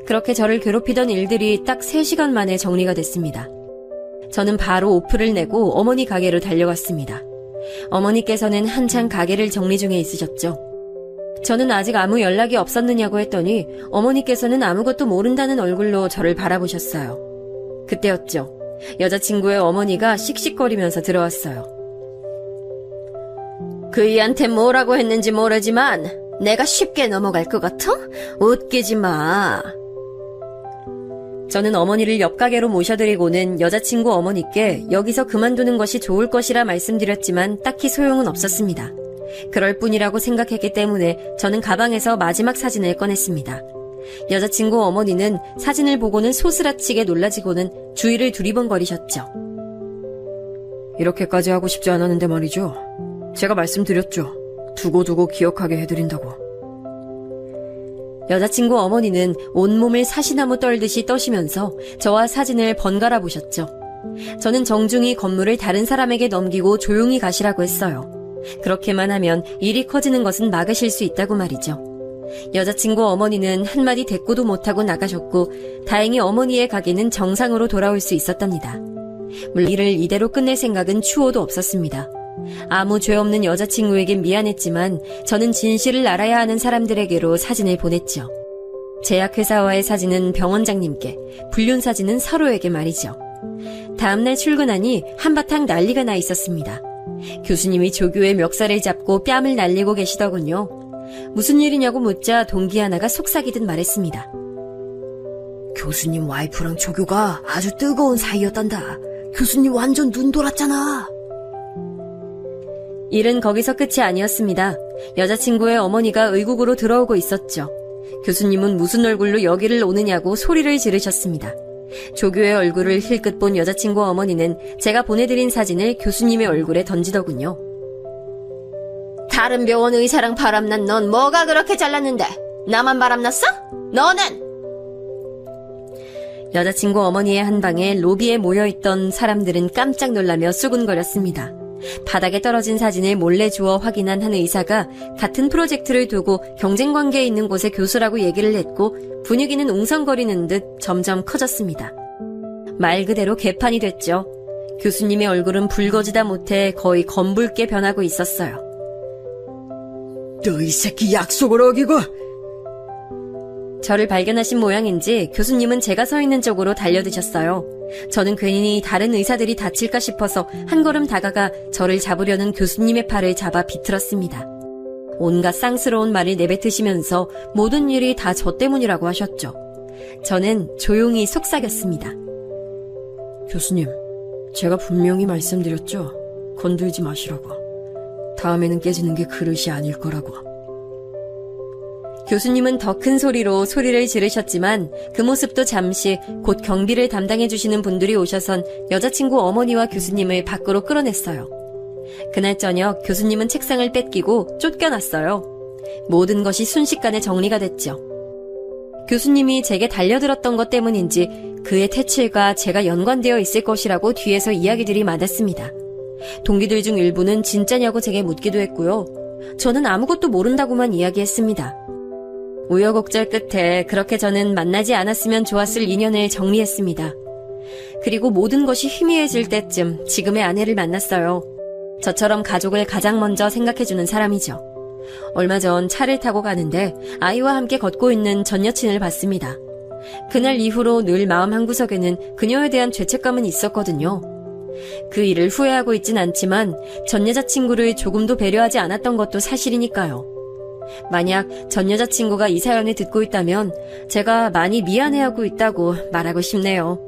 그렇게 저를 괴롭히던 일들이 딱 3시간 만에 정리가 됐습니다. 저는 바로 오프를 내고 어머니 가게로 달려갔습니다. 어머니께서는 한창 가게를 정리 중에 있으셨죠. 저는 아직 아무 연락이 없었느냐고 했더니 어머니께서는 아무것도 모른다는 얼굴로 저를 바라보셨어요. 그때였죠. 여자친구의 어머니가 씩씩거리면서 들어왔어요. 그이한테 뭐라고 했는지 모르지만 내가 쉽게 넘어갈 것 같아? 웃기지 마. 저는 어머니를 옆 가게로 모셔드리고는 여자친구 어머니께 여기서 그만두는 것이 좋을 것이라 말씀드렸지만 딱히 소용은 없었습니다. 그럴 뿐이라고 생각했기 때문에 저는 가방에서 마지막 사진을 꺼냈습니다. 여자친구 어머니는 사진을 보고는 소스라치게 놀라지고는 주위를 두리번거리셨죠. 이렇게까지 하고 싶지 않았는데 말이죠. 제가 말씀드렸죠. 두고두고 기억하게 해드린다고. 여자친구 어머니는 온몸을 사시나무 떨듯이 떠시면서 저와 사진을 번갈아 보셨죠. 저는 정중히 건물을 다른 사람에게 넘기고 조용히 가시라고 했어요. 그렇게만 하면 일이 커지는 것은 막으실 수 있다고 말이죠. 여자친구 어머니는 한마디 대꾸도 못하고 나가셨고 다행히 어머니의 가게는 정상으로 돌아올 수 있었답니다. 물론 일을 이대로 끝낼 생각은 추호도 없었습니다. 아무 죄 없는 여자친구에겐 미안했지만 저는 진실을 알아야 하는 사람들에게로 사진을 보냈죠. 제약회사와의 사진은 병원장님께, 불륜 사진은 서로에게 말이죠. 다음날 출근하니 한바탕 난리가 나 있었습니다. 교수님이 조교의 멱살을 잡고 뺨을 날리고 계시더군요. 무슨 일이냐고 묻자 동기 하나가 속삭이듯 말했습니다. 교수님 와이프랑 조교가 아주 뜨거운 사이였단다. 교수님 완전 눈 돌았잖아. 일은 거기서 끝이 아니었습니다. 여자친구의 어머니가 의국으로 들어오고 있었죠. 교수님은 무슨 얼굴로 여기를 오느냐고 소리를 지르셨습니다. 조교의 얼굴을 힐끗 본 여자친구 어머니는 제가 보내드린 사진을 교수님의 얼굴에 던지더군요. 다른 병원 의사랑 바람난 넌 뭐가 그렇게 잘났는데 나만 바람났어? 너는? 여자친구 어머니의 한 방에 로비에 모여있던 사람들은 깜짝 놀라며 수군거렸습니다. 바닥에 떨어진 사진을 몰래 주워 확인한 한 의사가 같은 프로젝트를 두고 경쟁관계에 있는 곳의 교수라고 얘기를 했고 분위기는 웅성거리는 듯 점점 커졌습니다. 말 그대로 개판이 됐죠. 교수님의 얼굴은 붉어지다 못해 거의 검붉게 변하고 있었어요. 너 이 새끼 약속을 어기고! 저를 발견하신 모양인지 교수님은 제가 서 있는 쪽으로 달려드셨어요. 저는 괜히 다른 의사들이 다칠까 싶어서 한 걸음 다가가 저를 잡으려는 교수님의 팔을 잡아 비틀었습니다. 온갖 쌍스러운 말을 내뱉으시면서 모든 일이 다 저 때문이라고 하셨죠. 저는 조용히 속삭였습니다. 교수님, 제가 분명히 말씀드렸죠. 건들지 마시라고. 다음에는 깨지는 게 그릇이 아닐 거라고. 교수님은 더 큰 소리로 소리를 지르셨지만 그 모습도 잠시 곧 경비를 담당해 주시는 분들이 오셔선 여자친구 어머니와 교수님을 밖으로 끌어냈어요. 그날 저녁 교수님은 책상을 뺏기고 쫓겨났어요. 모든 것이 순식간에 정리가 됐죠. 교수님이 제게 달려들었던 것 때문인지 그의 퇴치과 제가 연관되어 있을 것이라고 뒤에서 이야기들이 많았습니다. 동기들 중 일부는 진짜냐고 제게 묻기도 했고요. 저는 아무것도 모른다고만 이야기했습니다. 우여곡절 끝에 그렇게 저는 만나지 않았으면 좋았을 인연을 정리했습니다. 그리고 모든 것이 희미해질 때쯤 지금의 아내를 만났어요. 저처럼 가족을 가장 먼저 생각해주는 사람이죠. 얼마 전 차를 타고 가는데 아이와 함께 걷고 있는 전 여친을 봤습니다. 그날 이후로 늘 마음 한구석에는 그녀에 대한 죄책감은 있었거든요. 그 일을 후회하고 있진 않지만 전 여자친구를 조금도 배려하지 않았던 것도 사실이니까요. 만약 전 여자친구가 이 사연을 듣고 있다면 제가 많이 미안해하고 있다고 말하고 싶네요.